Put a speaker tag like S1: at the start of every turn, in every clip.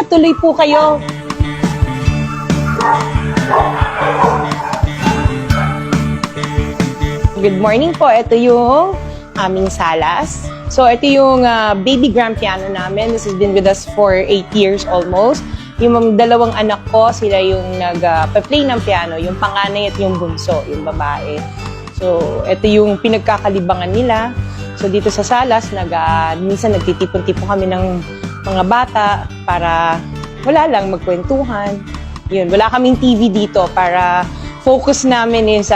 S1: tuloy po kayo. Good morning po. Ito yung aming salas. So, ito yung baby grand piano namin. This has been with us for 8 years almost. Yung dalawang anak ko, sila yung nag-play ng piano. Yung panganay at yung bunso, yung babae. So, ito yung pinagkakalibangan nila. So, dito sa salas, minsan nagtitipon-tipon kami ng mga bata para wala lang, magkwentuhan. Yun, wala kaming TV dito para focus namin is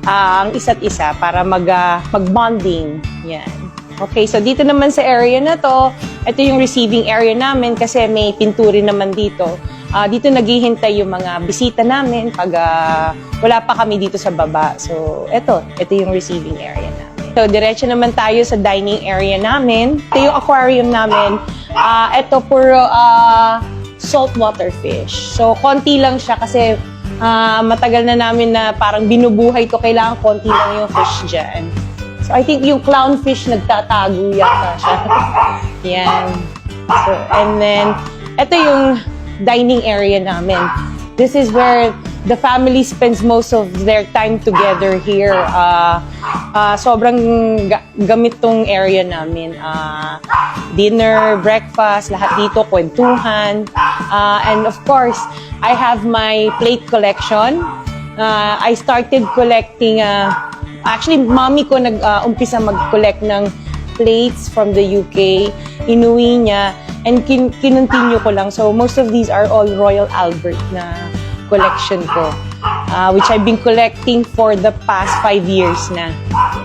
S1: ang isa't isa para mag-bonding. Yan. Okay, so dito naman sa area na to, ito yung receiving area namin kasi may pinturin naman dito. Dito naghihintay yung mga bisita namin pag wala pa kami dito sa baba. So, ito yung receiving area namin. So, diretso naman tayo sa dining area namin. Ito yung aquarium namin. Ito puro saltwater fish. So, konti lang siya kasi matagal na namin na parang binubuhay to. Kailangan konti lang yung fish dyan. So, I think yung clownfish nagtatago yata siya. Yan. So, and then, ito yung dining area namin. This is where the family spends most of their time together here. Sobrang gamit tong area namin. Dinner, breakfast, lahat dito, kwentuhan. And of course, I have my plate collection. I started collecting, actually, mommy ko nag-umpisa mag-collect ng plates from the UK. Inuwi niya. And kinontinue ko lang. So, most of these are all Royal Albert na collection ko. Which I've been collecting for the past 5 years na.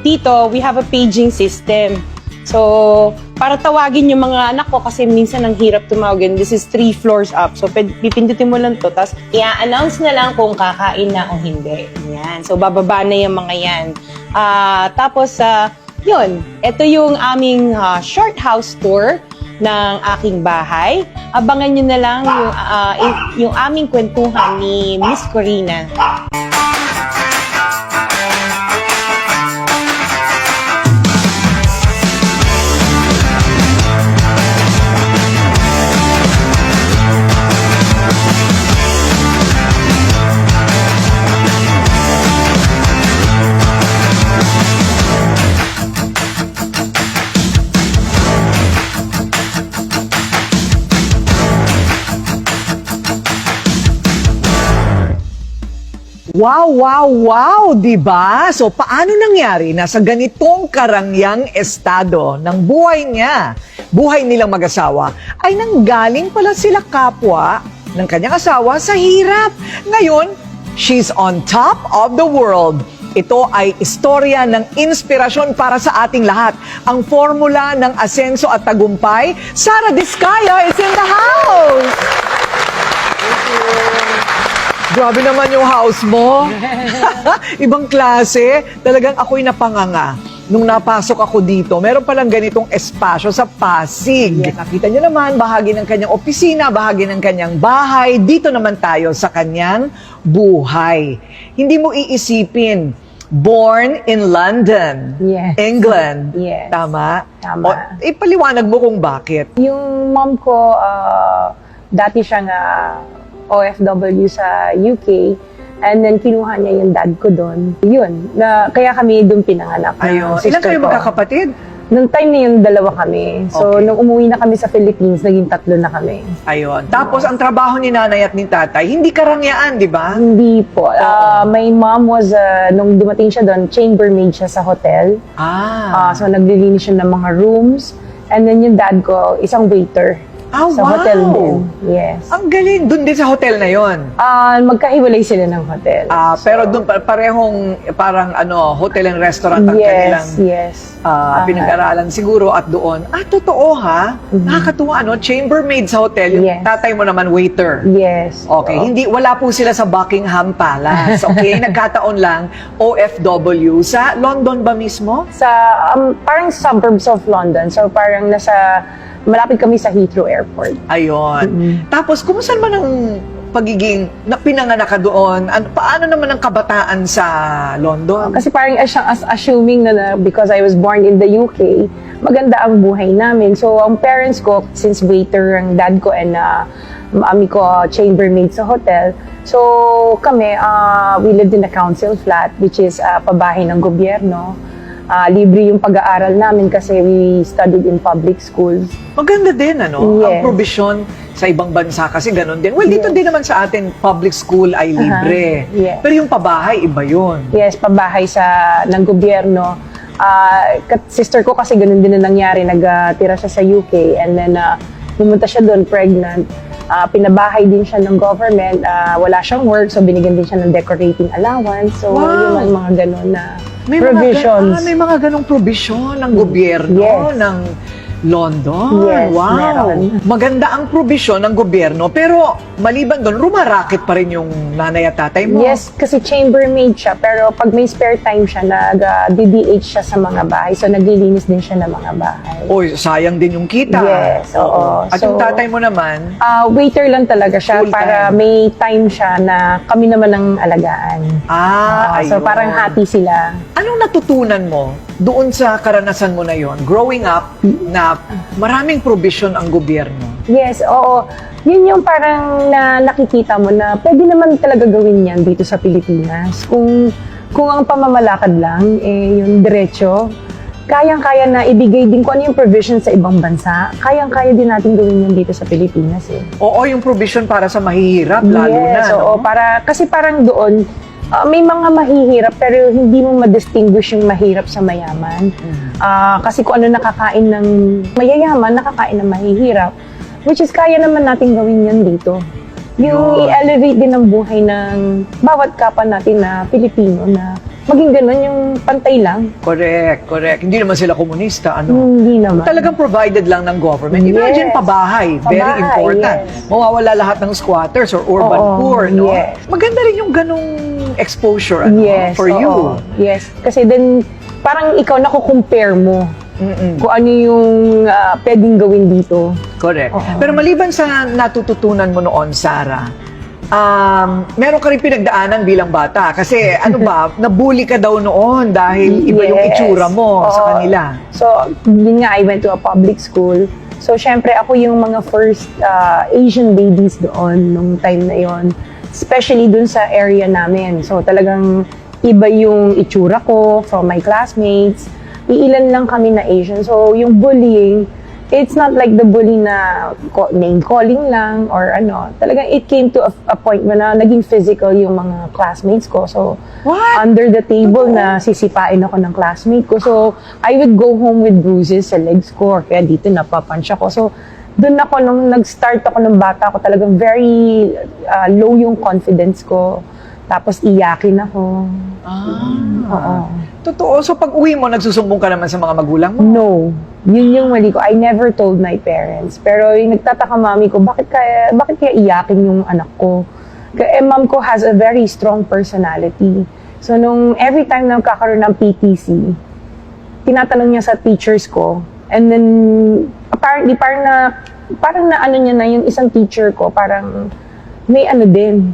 S1: Dito, we have a paging system. So, para tawagin yung mga anak ko kasi minsan ang hirap tumawagin. This is 3 floors up. So, pipindutin mo lang to. Tapos, i-announce na lang kung kakain na o hindi. Yan. So, bababa na yung mga yan. Tapos, yun. Ito yung aming short house tour ng aking bahay. Abangan nyo na lang yung aming kwentuhan ni Miss Corina.
S2: Wow, wow, wow, di ba? So, paano nangyari na sa ganitong karangyang estado ng buhay niya, buhay nilang mag-asawa, ay nanggaling pala sila kapwa ng kanyang asawa sa hirap. Ngayon, she's on top of the world. Ito ay istorya ng inspirasyon para sa ating lahat. Ang formula ng asenso at tagumpay, Sara Diskaya is in the house! Thank you. Grabe naman yung house mo. Ibang klase. Talagang ako'y napanganga. Nung napasok ako dito, meron palang ganitong espasyo sa Pasig. Yeah. Nakita nyo naman, bahagi ng kanyang opisina, bahagi ng kanyang bahay. Dito naman tayo sa kanyang buhay. Hindi mo iisipin, born in London,
S1: Yes.
S2: England.
S1: Yes.
S2: Tama?
S1: Tama.
S2: Ipaliwanag mo kung bakit.
S1: Yung mom ko, dati siyang OFW sa UK. And then, kinuha niya yung dad ko doon. Yun. Kaya kami doon pinanganak.
S2: Ayun. Ilan kayo magkakapatid?
S1: Nung time na yun, 2 kami. So,
S2: Okay.
S1: nung umuwi na kami sa Philippines, naging 3 na kami.
S2: Ayun. Tapos, ang trabaho ni nanay at ni tatay, hindi karangyaan, di ba?
S1: Hindi po. My mom was, nung dumating siya doon, chambermaid siya sa hotel. So, naglilinis siya ng mga rooms. And then yung dad ko, isang waiter. Sa
S2: wow.
S1: hotel din. Yes.
S2: Ang galing. Doon din sa hotel na yon.
S1: Magkahiwalay sila ng hotel.
S2: Pero doon parehong parang hotel and restaurant ang kanilang pinag-aralan siguro at doon. Totoo ha? Nakakatuwa, chambermaid sa hotel. Yung
S1: Yes.
S2: tatay mo naman waiter.
S1: Yes.
S2: Okay, wala po sila sa Buckingham Palace. Okay, nagkataon lang OFW sa London ba mismo?
S1: Sa parang suburbs of London. So parang malapit kami sa Heathrow Airport.
S2: Ayun. Tapos, kumusta naman ang pagiging pinanganak ka doon? Paano naman ang kabataan sa London?
S3: Kasi parang assuming na because I was born in the UK, maganda ang buhay namin. So, ang parents ko, since waiter ang dad ko and mami ko chambermaid sa hotel, so kami, we lived in a council flat, which is pabahay ng gobyerno. Libre yung pag-aaral namin kasi we studied in public schools.
S2: Maganda din, ano?
S3: Yes.
S2: Ang provision sa ibang bansa kasi ganun din. Well, dito
S3: Yes.
S2: din naman sa atin, public school ay libre.
S3: Yes.
S2: Pero yung pabahay, iba yun.
S3: Yes, pabahay ng gobyerno. Sister ko kasi ganun din na nangyari, nagtira siya sa UK and then pumunta siya doon pregnant. Pinabahay din siya ng government, wala siyang work, so binigyan din siya ng decorating allowance. So,
S2: Wow.
S3: yung mga ganun na
S2: May
S3: provisions.
S2: may mga ganong provision ng gobyerno,
S3: Yes.
S2: ng London.
S3: Yes,
S2: Wow.
S3: meron.
S2: Maganda ang provision ng gobyerno, pero maliban doon, rumaraket pa rin yung nanay at tatay mo.
S3: Yes, kasi chambermaid siya, pero pag may spare time siya, nag-DDH siya sa mga bahay. So, naglilinis din siya ng mga bahay.
S2: Oy, sayang din yung kita.
S3: Yes, oo.
S2: At
S3: So,
S2: yung tatay mo naman,
S3: Waiter lang talaga siya
S2: Full
S3: para
S2: time.
S3: may time siya na kami naman ang alagaan. So,
S2: ayun.
S3: parang hati sila.
S2: Anong natutunan mo doon sa karanasan mo na yon, growing up, na maraming provision ang gobyerno?
S3: Yes, oo. Yun yung parang nakikita mo na pwede naman talaga gawin yan dito sa Pilipinas. Kung ang pamamalakad lang, yung diretso, kayang-kaya na ibigay din kung ano yung provision sa ibang bansa. Kayang-kaya din natin gawin yan dito sa Pilipinas eh.
S2: Oo, yung provision para sa mahihirap, lalo na.
S3: Yes, oo.
S2: No?
S3: Kasi parang doon, may mga mahihirap pero hindi mo ma-distinguish yung mahirap sa mayaman. Kasi kung ano nakakain ng mayayaman, nakakain ng mahihirap. Which is kaya naman natin gawin yan dito. Yung
S2: Yun.
S3: i-elevate din ang buhay ng bawat kapwa natin na Pilipino na maging ganun yung pantay lang.
S2: Correct. Hindi naman sila komunista, ano?
S3: Hindi naman.
S2: Talagang provided lang ng government. Imagine
S3: Yes.
S2: pabahay, very
S3: Pabahay,
S2: important.
S3: yes.
S2: Mawawala lahat ng squatters or urban
S3: Oo,
S2: poor, no?
S3: yes.
S2: Maganda rin yung ganong exposure, ano,
S3: Yes,
S2: for
S3: oo.
S2: you.
S3: Yes, kasi then parang ikaw nakukumpare mo
S2: Mm-mm.
S3: kung ano yung pwedeng gawin dito.
S2: Correct.
S3: Oo.
S2: Pero maliban sa natututunan mo noon, Sarah, meron ka rin pinagdaanan bilang bata. Kasi ano ba, nabully ka daw noon dahil iba yung
S3: Yes.
S2: itsura mo sa
S3: Oo.
S2: kanila.
S3: So, yun nga, I went to a public school. So, syempre, ako yung mga first Asian babies doon nung time na yon, especially dun sa area namin. So, talagang iba yung itsura ko from my classmates. Iilan lang kami na Asian. So, yung bullying, it's not like the bully na name calling lang or ano. Talagang it came to a point na naging physical yung mga classmates ko. So,
S2: What?
S3: under the table na sisipain ako ng classmate ko. So, I would go home with bruises sa legs ko or kaya dito napapunch ako. So, doon ako, nung nag-start ako ng bata ko, talagang very low yung confidence ko. Tapos iyakin ako. Oo.
S2: Totoo. So pag uwi mo, nagsusumbong ka naman sa mga magulang mo?
S3: No. Yun yung mali ko. I never told my parents. Pero yung nagtataka mami ko, bakit kaya iyakin yung anak ko? Kaya mom ko has a very strong personality. So nung every time na nagkakaroon ng PTC, tinatanong niya sa teachers ko, and then apparently parang na ano niya na yung isang teacher ko, parang may ano din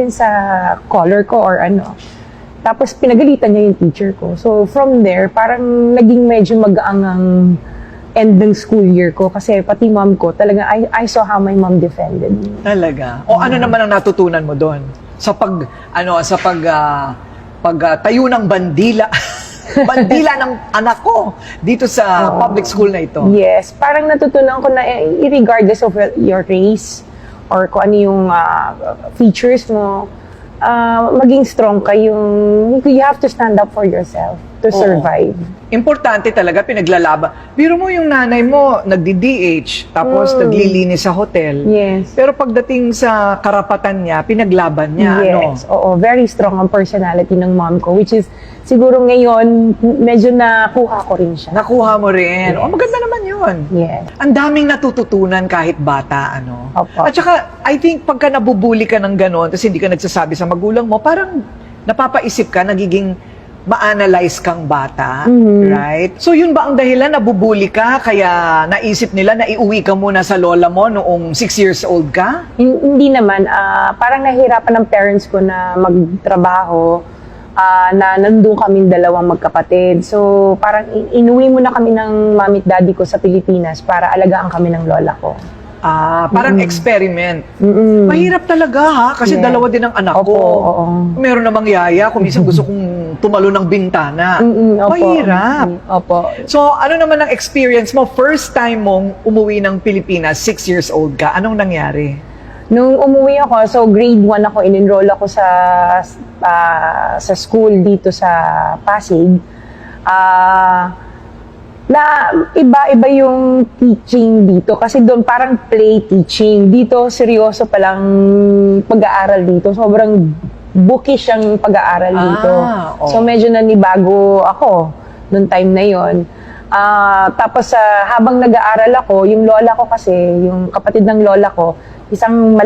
S3: sa color ko or ano. Tapos pinagalitan niya yung teacher ko. So from there, parang naging medyo mag-aangang end ng school year ko kasi pati mom ko, talaga I saw how my mom defended me.
S2: Talaga. O ano naman ang natutunan mo doon? Sa pagtayo ng bandila. Bandila ng anak ko dito sa public school na ito.
S3: Yes, parang natutunan ko na regardless of your race or kung ano yung features mo, maging strong ka you have to stand up for yourself to
S2: Oo.
S3: survive.
S2: Importante talaga pinaglalaban. Biro mo yung nanay mo, nagdi-DH, tapos naglilinis sa hotel.
S3: Yes.
S2: Pero pagdating sa karapatan niya, pinaglaban niya.
S3: Yes,
S2: Ano?
S3: oo, very strong ang personality ng mom ko, which is siguro ngayon medyo nakuha ko rin siya.
S2: Nakuha mo rin.
S3: Yes.
S2: O, maganda naman yun.
S3: Yes.
S2: Ang daming natututunan kahit bata, ano.
S3: Opo.
S2: At saka, I think pagka nabubuli ka ng gano'n, tapos hindi ka nagsasabi sa magulang mo, parang napapaisip ka, nagiging ma-analyze kang bata,
S3: Mhm.
S2: right? So yun ba ang dahilan, nabubuli ka, kaya naisip nila na iuwi ka muna sa lola mo noong 6 years old ka?
S3: Hindi naman, parang nahihirapan ng parents ko na magtrabaho, na nandun kaming dalawang magkapatid. So, parang inuwi muna kami ng mami at daddy ko sa Pilipinas para alagaan kami ng lola ko.
S2: Parang experiment.
S3: Mm-mm.
S2: Mahirap talaga ha, kasi
S3: Yeah.
S2: dalawa din ang anak
S3: Opo,
S2: ko.
S3: oo.
S2: Meron namang yaya, kung minsan gusto kong tumalo ng bintana.
S3: Opo.
S2: Mahirap.
S3: Opo.
S2: So, ano naman ang experience mo? First time mong umuwi ng Pilipinas, 6 years old ka. Anong nangyari?
S3: Nung umuwi ako, so grade 1 ako, in-enroll ako sa school dito sa Pasig. Na iba-iba yung teaching dito kasi doon parang play teaching. Dito seryoso palang pag-aaral dito. Sobrang bookish ang pag-aaral dito.
S2: Oh.
S3: So medyo nanibago ako noong time na yon. Tapos habang nag-aaral ako, yung lola ko kasi, yung kapatid ng lola ko, isang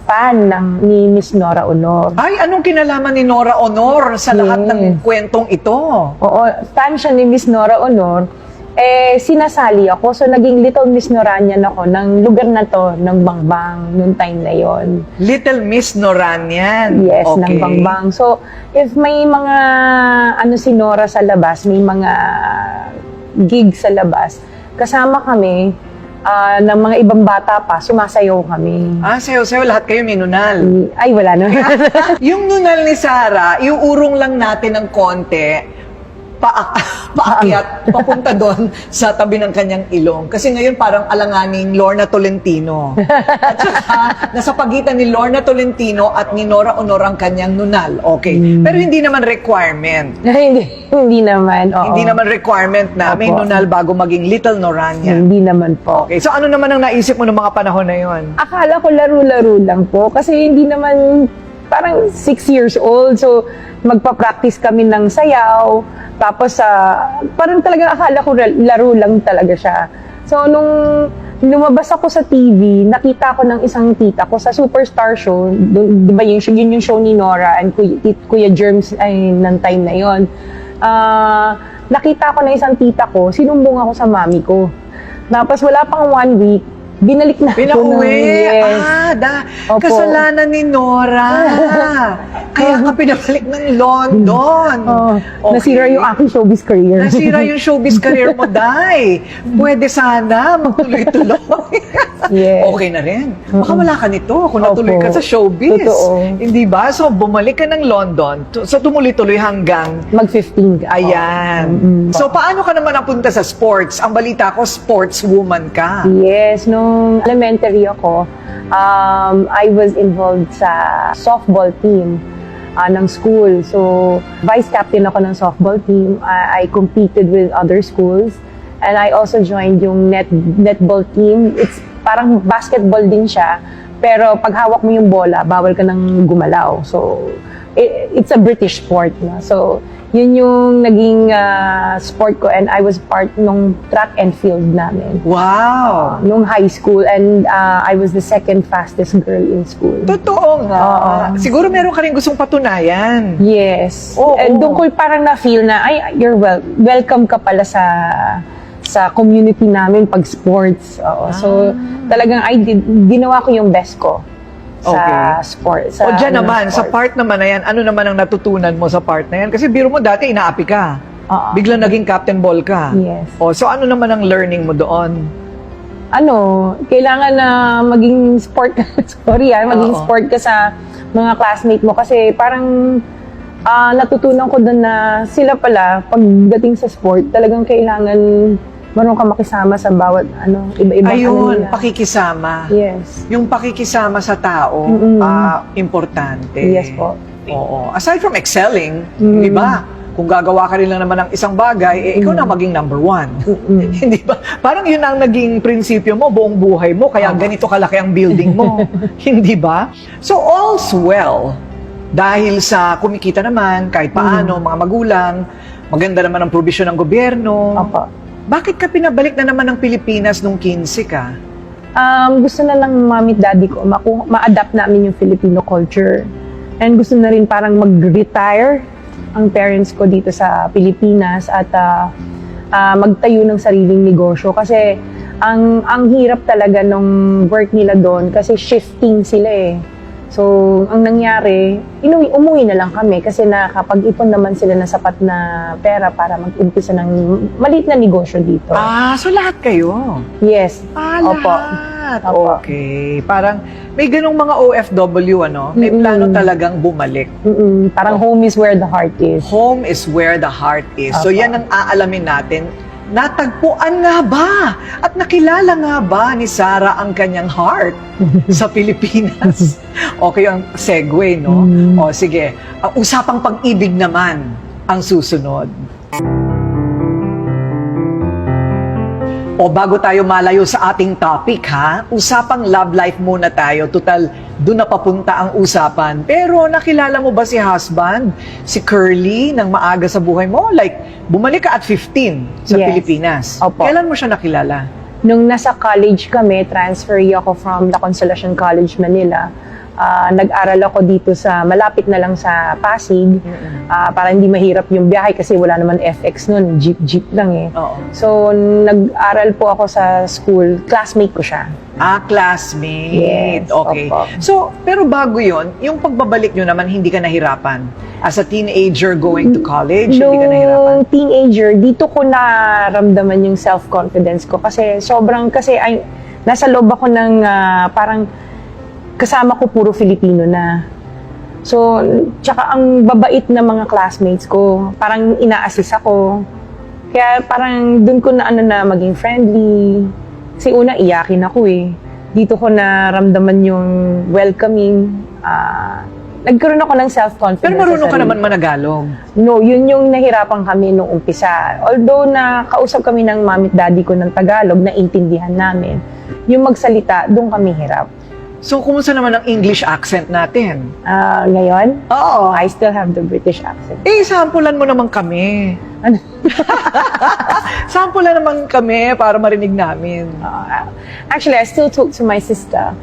S3: fan ni Miss Nora Honor.
S2: Ay, anong kinalaman ni Nora Honor sa lahat ng kwentong ito?
S3: Oo, fan siya ni Miss Nora Honor. Sinasali ako. So, naging Little Miss Noranian ako ng lugar na to, ng Bangbang, noong time na yon.
S2: Little Miss Noranian.
S3: Yes,
S2: Okay.
S3: ng Bangbang. So, if may mga, si Nora sa labas, may mga gig sa labas, kasama kami, ng mga ibang bata pa, sumasayaw kami.
S2: Sayo-sayo, lahat kayo may nunal.
S3: Ay, wala na.
S2: Yung nunal ni Sarah, iuurong lang natin ng konti, paakyat, papunta doon sa tabi ng kanyang ilong. Kasi ngayon parang alanganing Lorna Tolentino. At saka, nasa pagitan ni Lorna Tolentino at ni Nora Honor ang kanyang nunal. Okay. Pero hindi naman requirement.
S3: Hindi naman, oo.
S2: Hindi naman requirement na may
S3: Opo.
S2: nunal bago maging Little Norania.
S3: Hindi naman po.
S2: Okay. So ano naman ang naisip mo ng mga panahon na yon?
S3: Akala ko laro-laro lang po kasi hindi naman parang 6 years old. So, magpa-practice kami ng sayaw. Tapos, parang talaga akala ko laro lang talaga siya. So, nung lumabas ako sa TV, nakita ko ng isang tita ko sa Superstar Show. Di ba yun yung show ni Nora and Kuya Germs ay ng time na yon. Nakita ko ng isang tita ko, sinumbong ako sa mami ko. Tapos wala pang 1 week, binalik na ako.
S2: Pinauwi.
S3: Yes. Opo.
S2: Kasalanan ni Nora. Kaya ka pinabalik ng London. Okay.
S3: Nasira yung aking showbiz career.
S2: Nasira yung showbiz career mo, Day. Pwede sana magtuloy-tuloy.
S3: Yes.
S2: Okay na rin. Baka wala ka nito kung natuloy
S3: Opo.
S2: ka sa showbiz.
S3: Totoo.
S2: Hindi ba? So, bumalik ka ng London. So, tumuloy-tuloy hanggang
S3: Mag-15 ka.
S2: ayan. So, paano ka naman napunta sa sports? Ang balita ko, sportswoman ka.
S3: Yes, nung elementary ako, I was involved sa softball team ng school. So, vice captain ako ng softball team. I competed with other schools. And I also joined yung netball team. It's parang basketball din siya. Pero pag hawak mo yung bola, bawal ka nang gumalaw. So, it's a British sport. No? So, yun yung naging sport ko. And I was part nung track and field namin.
S2: Wow!
S3: Nung high school. And I was the second fastest girl in school.
S2: Totoo nga.
S3: Oo.
S2: Siguro meron ka rin gustong patunayan.
S3: Yes.
S2: Oo.
S3: And doon ko parang na-feel na, ay, you're welcome ka pala sa community namin pag sports. Oo. So, talagang ginawa ko yung best ko sa sports.
S2: O dyan naman, sa part naman na yan, ano naman ang natutunan mo sa part na yan? Kasi biro mo dati, inaapi ka.
S3: Oo.
S2: Biglang naging captain ball ka.
S3: Yes.
S2: O, so ano naman ang learning mo doon?
S3: Kailangan na maging sport ka. Maging
S2: Oo.
S3: sport ka sa mga classmate mo. Kasi parang natutunan ko doon na sila pala, pagdating sa sport, talagang kailangan marunong ka makisama sa bawat iba-iba
S2: Ayun,
S3: nila.
S2: pakikisama.
S3: Yes.
S2: Yung pakikisama sa tao, importante.
S3: Yes po.
S2: Oo. Aside from excelling, di ba? Kung gagawa ka rin lang naman ng isang bagay, ikaw na maging number 1. Hindi ba? Parang yun ang naging prinsipyo mo, buong buhay mo, kaya ganito kalaki ang building mo. Hindi ba? So, all's well. Dahil sa kumikita naman, kahit paano, mga magulang, maganda naman ang provision ng gobyerno.
S3: Opo.
S2: Bakit ka pinabalik na naman ng Pilipinas nung 15 ka?
S3: Gusto na ng mami at daddy ko, ma-adapt namin yung Filipino culture. And gusto na rin parang mag-retire ang parents ko dito sa Pilipinas at magtayo ng sariling negosyo kasi ang hirap talaga nung work nila doon kasi shifting sila eh. So, ang nangyari, umuwi na lang kami kasi nakapag-ipon naman sila ng sapat na pera para mag-umpisa ng maliit na negosyo dito.
S2: So lahat kayo?
S3: Yes. Opo.
S2: Lahat.
S3: Opo.
S2: Okay. Parang may ganong mga OFW, ano? May plano talagang bumalik.
S3: Parang home is where the heart is.
S2: Home is where the heart is. So
S3: Opo.
S2: yan ang aalamin natin. Natagpuan nga ba at nakilala nga ba ni Sarah ang kanyang heart sa Pilipinas? Okay ang segue, no? O sige, ang usapang pag-ibig naman ang susunod. O bago tayo malayo sa ating topic, ha? Usapang love life muna tayo. Total, doon na papunta ang usapan. Pero nakilala mo ba si husband, si Curly, nang maaga sa buhay mo? Like, bumalik ka at 15 sa
S3: Yes.
S2: Pilipinas.
S3: Opo.
S2: Kailan mo siya nakilala?
S3: Nung nasa college kami, transfer ako from La Consolacion College, Manila. Nag-aral ako dito sa, malapit na lang sa Pasig, para hindi mahirap yung biyahe kasi wala naman FX nun, jeep lang eh.
S2: Oo.
S3: So, nag-aral po ako sa school, classmate ko siya.
S2: Classmate.
S3: Yes,
S2: Okay.
S3: opo.
S2: So, pero bago yon, yung pagbabalik nyo naman, hindi ka nahirapan? As a teenager going to college, hindi ka nahirapan?
S3: Nung teenager, dito ko naramdaman yung self-confidence ko kasi nasa loob ako ng parang kasama ko puro Filipino na. So, tsaka ang babait na mga classmates ko, parang ina-assist ako. Kaya parang dun ko na maging friendly. Kasi una, iyakin ako eh. Dito ko naramdaman yung welcoming. Nagkaroon ako ng self-confidence.
S2: Pero marunong
S3: sa
S2: ka
S3: sarili
S2: naman
S3: ko.
S2: managalog.
S3: No, yun yung nahirapan kami nung umpisa. Although nakausap kami ng mami at daddy ko ng Tagalog, naintindihan namin. Yung magsalita, doon kami hirap.
S2: So, kumusta naman ang English accent natin?
S3: Ngayon,
S2: Oo.
S3: I still have the British accent.
S2: Sampulan mo naman kami.
S3: Ano?
S2: Sampulan naman kami para marinig namin.
S3: Actually, I still talk to my sister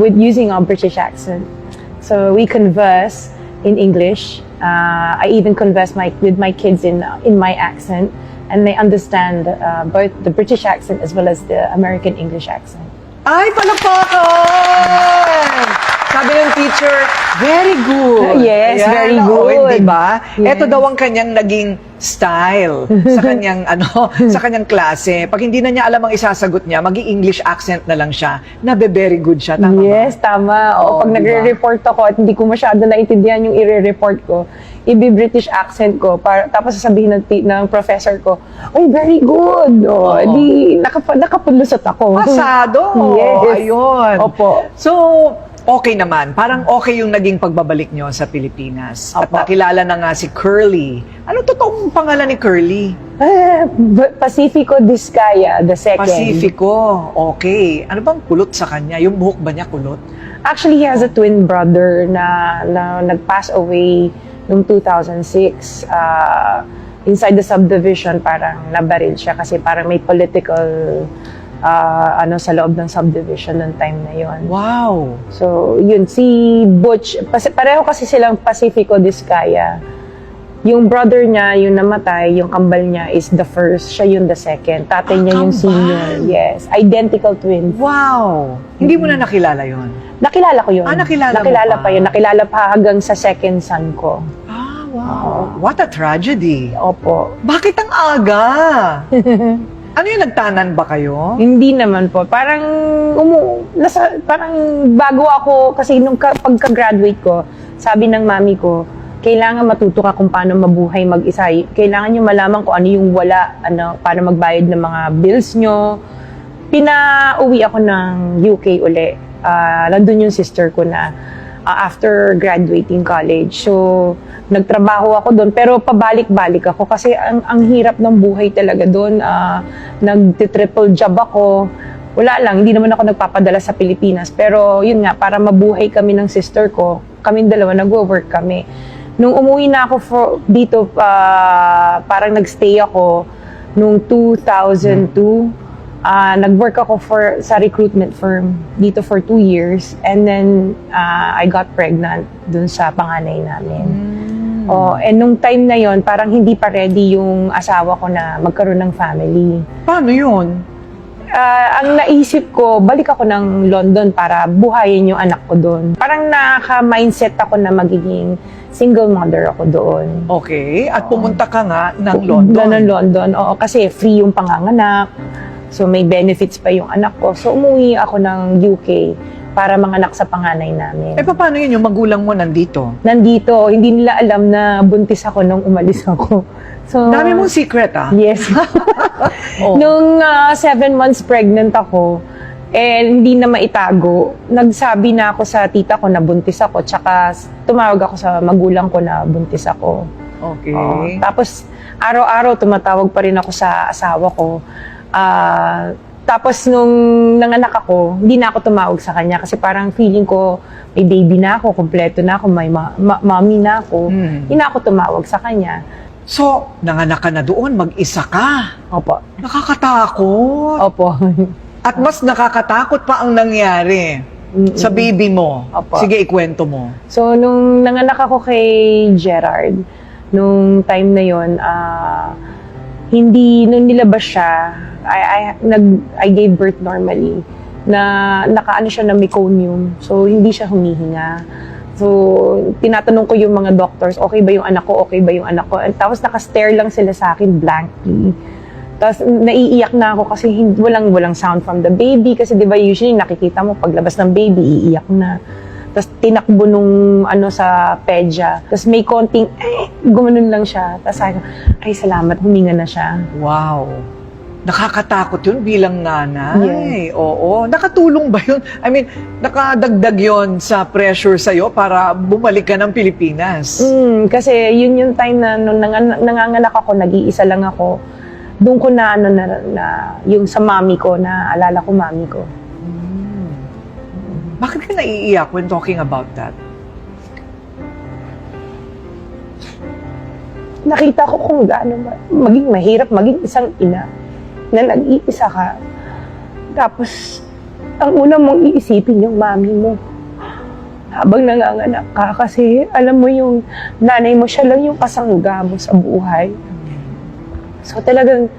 S3: with using a British accent. So we converse in English. I even converse with my kids in my accent, and they understand both the British accent as well as the American English accent.
S2: Ay, palakpakan! Sabi ng teacher, very good.
S3: Yes, very good.
S2: Di ba?
S3: Yes.
S2: Ito daw ang kanyang naging style sa kanyang sa kanyang klase. Pag hindi na niya alam ang isasagot niya, magi-English accent na lang siya. Nabe-very good siya. Tama
S3: Yes,
S2: ba?
S3: tama.
S2: Oo,
S3: Pag
S2: diba?
S3: nagre-report ako at hindi ko masyado naintindihan yung i-report ko, i-British accent ko, tapos sasabihin ng professor ko, "Oy, very good." Di nakapulusot ako.
S2: Pasado.
S3: Yes.
S2: Ayun.
S3: Opo.
S2: So, okay naman. Parang okay yung naging pagbabalik nyo sa Pilipinas. At
S3: Opo.
S2: nakilala na nga si Curly. Ano totoong pangalan ni Curly?
S3: Pacifico Discaya, the second.
S2: Pacifico. Okay. Ano bang kulot sa kanya? Yung buhok ba niya kulot?
S3: Actually, he has a twin brother na nag-pass away noong 2006. Inside the subdivision, parang nabaril siya kasi parang may political sa loob ng subdivision ng time na yon.
S2: Wow.
S3: So, yun, si Butch, pareho kasi silang Pacifico Discaya. Yung brother niya, yung namatay, yung kambal niya is the first, siya yung the second. Tatay niya yung
S2: kambal.
S3: senior. Yes, identical twins.
S2: Wow. Hindi mo na nakilala yon.
S3: Nakilala ko yun.
S2: Nakilala mo pa.
S3: pa yun. Nakilala pa hanggang sa second son ko.
S2: Wow. What a tragedy.
S3: Opo.
S2: Bakit ang aga? Ano yung nagtanan ba kayo?
S3: Hindi naman po. Parang bago ako, kasi nung pagka-graduate ko, sabi ng mami ko, kailangan matuto ka kung paano mabuhay mag-isa. Kailangan nyo malaman kung ano yung wala, para magbayad ng mga bills nyo. Pinauwi ako ng UK uli. Nandun yung sister ko na after graduating college. So, nagtrabaho ako doon, pero pabalik-balik ako kasi ang hirap ng buhay talaga doon. Nag-triple job ako. Wala lang, hindi naman ako nagpapadala sa Pilipinas. Pero yun nga, para mabuhay kami ng sister ko, kaming dalawa, nag-work kami. Nung umuwi na ako dito, parang nagstay ako nung 2002. Nag-work ako sa recruitment firm dito for 2 years. And then, I got pregnant dun sa panganay namin. Oh, and nung time na yon parang hindi pa ready yung asawa ko na magkaroon ng family.
S2: Paano yun?
S3: Ang naisip ko, balik ako ng London para buhayin yung anak ko doon. Parang naka-mindset ako na magiging single mother ako doon.
S2: Okay. At pumunta ka nga ng London.
S3: Ng London, oo. Kasi free yung panganganak. So may benefits pa yung anak ko. So umuwi ako ng UK para manganak sa panganay namin.
S2: Paano yun yung magulang mo nandito?
S3: Nandito, hindi nila alam na buntis ako nung umalis ako. So,
S2: Dami mong secret,
S3: Yes.
S2: Oh.
S3: Nung 7 months pregnant ako, hindi na maitago, nagsabi na ako sa tita ko na buntis ako, tsaka tumawag ako sa magulang ko na buntis ako.
S2: Okay.
S3: Tapos, araw-araw tumatawag pa rin ako sa asawa ko. Tapos, nung nanganak ako, hindi na ako tumawag sa kanya kasi parang feeling ko, may baby na ako, kompleto na ako, may mommy na ako. Hindi na ako tumawag sa kanya.
S2: So, nanganak ka na doon, mag-isa ka.
S3: Opo.
S2: Nakakatakot.
S3: Opo.
S2: At mas nakakatakot pa ang nangyari sa baby mo.
S3: Opo.
S2: Sige, ikwento mo.
S3: So, nung nanganak ako kay Gerard, nung time na yon, nung nilabas siya, I gave birth normally, na nakaano siya na meconium. So, hindi siya humihinga. So, tinatanong ko yung mga doctors, okay ba yung anak ko, okay ba yung anak ko? And tapos naka-stare lang sila sa akin blankly. Tapos naiiyak na ako kasi walang sound from the baby. Kasi di ba usually nakikita mo paglabas ng baby, iiyak na. Tapos tinakbo nung sa pedya. Tapos may konting, gumanon lang siya. Tapos sabi ko, ay salamat, huminga na siya.
S2: Wow. Nakakatakot yun bilang nanay.
S3: Yes.
S2: Oo. Nakatulong ba yun? I mean, nakadagdag yun sa pressure sa'yo para bumalik ka ng Pilipinas.
S3: Kasi yun yung time na nung nanganganak ako, nag-iisa lang ako. Doon ko na yung sa mami ko, na alala ko mami ko.
S2: Bakit ka naiiyak when talking about that?
S3: Nakita ko kung gaano maging mahirap maging isang ina na nag-iisa ka. Tapos, ang una mong iisipin yung mami mo habang nanganganak ka kasi alam mo yung nanay mo, siya lang yung kasangga mo sa buhay. So talagang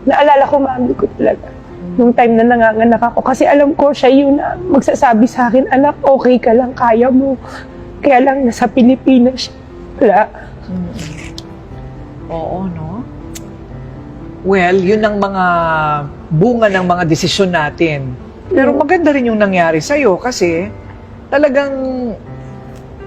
S3: naalala ko mami ko talaga nung time na nanganganak ako kasi alam ko siya yun na magsasabi sa akin, anak, okay ka lang, kaya mo. Kaya lang nasa Pilipinas siya. Wala.
S2: Oo, no? Well, yun ang mga bunga ng mga desisyon natin. Pero maganda rin yung nangyari sa'yo kasi talagang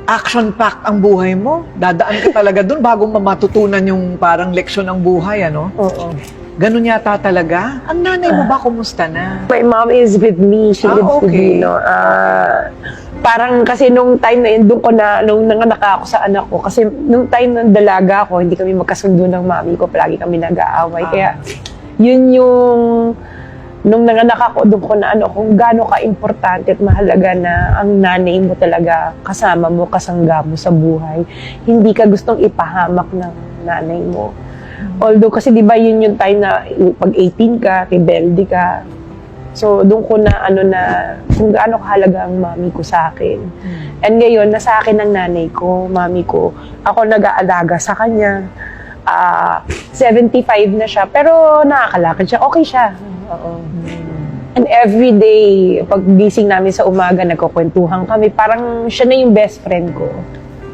S2: action-packed ang buhay mo. Dadaan ka talaga dun bago matutunan yung parang leksyon ng buhay, ano?
S3: Oo.
S2: Ganun yata talaga. Ang nanay mo ba, kumusta na?
S3: My mom is with me. She lives with
S2: okay.
S3: me, no? Parang kasi nung time na yun, nung nanganak ako sa anak ko, kasi nung time ng dalaga ako, hindi kami magkasundo ng mami ko, palagi kami nag-aaway. Kaya yun yung, nung nanganak ako, doon ko na kung gaano ka-importante at mahalaga na ang nanay mo talaga kasama mo, kasangga mo sa buhay. Hindi ka gustong ipahamak ng nanay mo. Although kasi di ba yun yung time na pag 18 ka, rebelde ka. So doon ko na kung gaano kahalaga ang mami ko sa akin. And ngayon, nasa akin ang nanay ko, mami ko. Ako nag-aalaga sa kanya. 75 na siya, pero nakakalakad siya. Okay siya. Oo. And every day, pag gising namin sa umaga, nagkukwentuhan kami. Parang siya na yung best friend ko.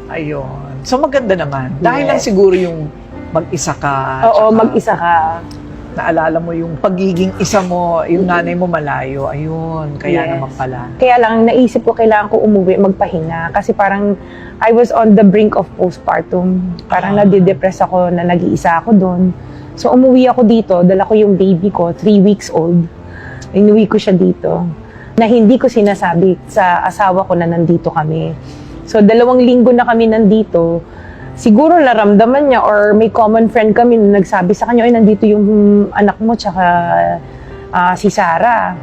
S2: Ayun. So maganda naman. Dahil lang
S3: Yes.
S2: siguro yung mag-isa ka.
S3: Oo,
S2: tsaka
S3: mag-isa ka.
S2: Naalala mo yung pagiging isa mo, yung nanay mo malayo. Ayun, kaya
S3: Yes.
S2: naman pala.
S3: Kaya lang, naisip ko kailangan ko umuwi, magpahinga. Kasi parang I was on the brink of postpartum. Parang nadidepress ako na nag-iisa ako doon. So umuwi ako dito, dala ko yung baby ko, 3 weeks old. Inuwi ko siya dito. Na hindi ko sinasabi sa asawa ko na nandito kami. So 2 linggo na kami nandito. Siguro naramdaman niya or may common friend kami na nagsabi sa kanya, ay nandito yung anak mo tsaka si Sarah.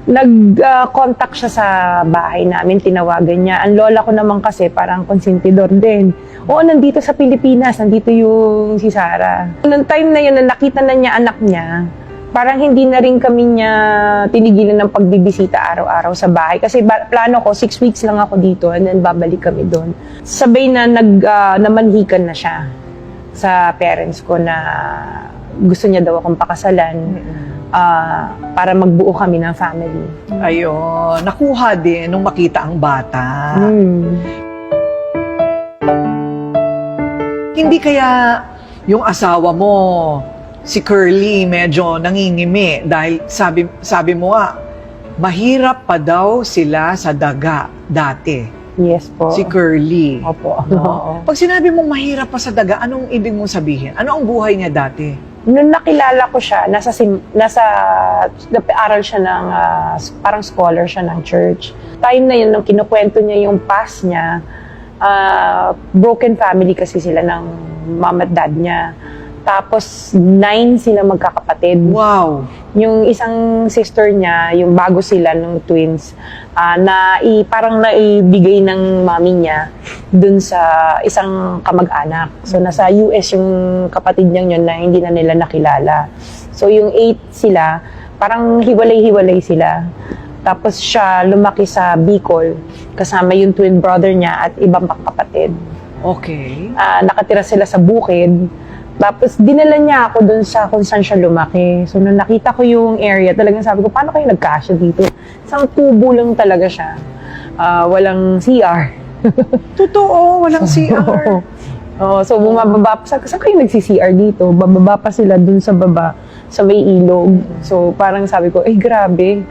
S3: Nag-contact siya sa bahay namin, tinawagan niya. Ang lola ko naman kasi parang konsentidor din. Oo, nandito sa Pilipinas, nandito yung si Sarah. Noong time na yun, na nakita na niya anak niya, parang hindi na rin kami niya tinigilan ng pagbibisita araw-araw sa bahay. Kasi plano ko, 6 weeks lang ako dito and then babalik kami doon. Sabay na namanhikan na siya sa parents ko na gusto niya daw akong pakasalan para magbuo kami ng family.
S2: Ayun, nakuha din nung makita ang bata. Hindi kaya yung asawa mo, si Curly, medyo nangingimi dahil sabi mo mahirap pa daw sila sa daga dati.
S3: Yes po.
S2: Si Curly.
S3: Opo.
S2: No? Pag sinabi mong mahirap pa sa daga, anong ibig mong sabihin? Ano ang buhay niya dati?
S3: Nung nakilala ko siya, aral siya ng, parang scholar siya ng church. Time na yun, nung kinukwento niya yung past niya, broken family kasi sila ng mom at dad niya. Tapos, 9 sila magkakapatid.
S2: Wow!
S3: Yung isang sister niya, yung bago sila ng twins, parang naibigay ng mami niya dun sa isang kamag-anak. So, nasa US yung kapatid niyang yun na hindi na nila nakilala. So, yung 8 sila, parang hiwalay-hiwalay sila. Tapos siya lumaki sa Bicol, kasama yung twin brother niya at ibang kapatid.
S2: Okay.
S3: Nakatira sila sa bukid. Tapos, dinala niya ako dun sa kung saan siya lumaki. So, nung nakita ko yung area, talagang sabi ko, paano kayo nagkasya dito? Isang tubo lang talaga siya. Walang CR.
S2: Totoo, walang CR.
S3: So, bumababa pa. Saan kayo nagsi-CR dito? Bababa pa sila dun sa baba, sa may ilog. So, parang sabi ko, grabe.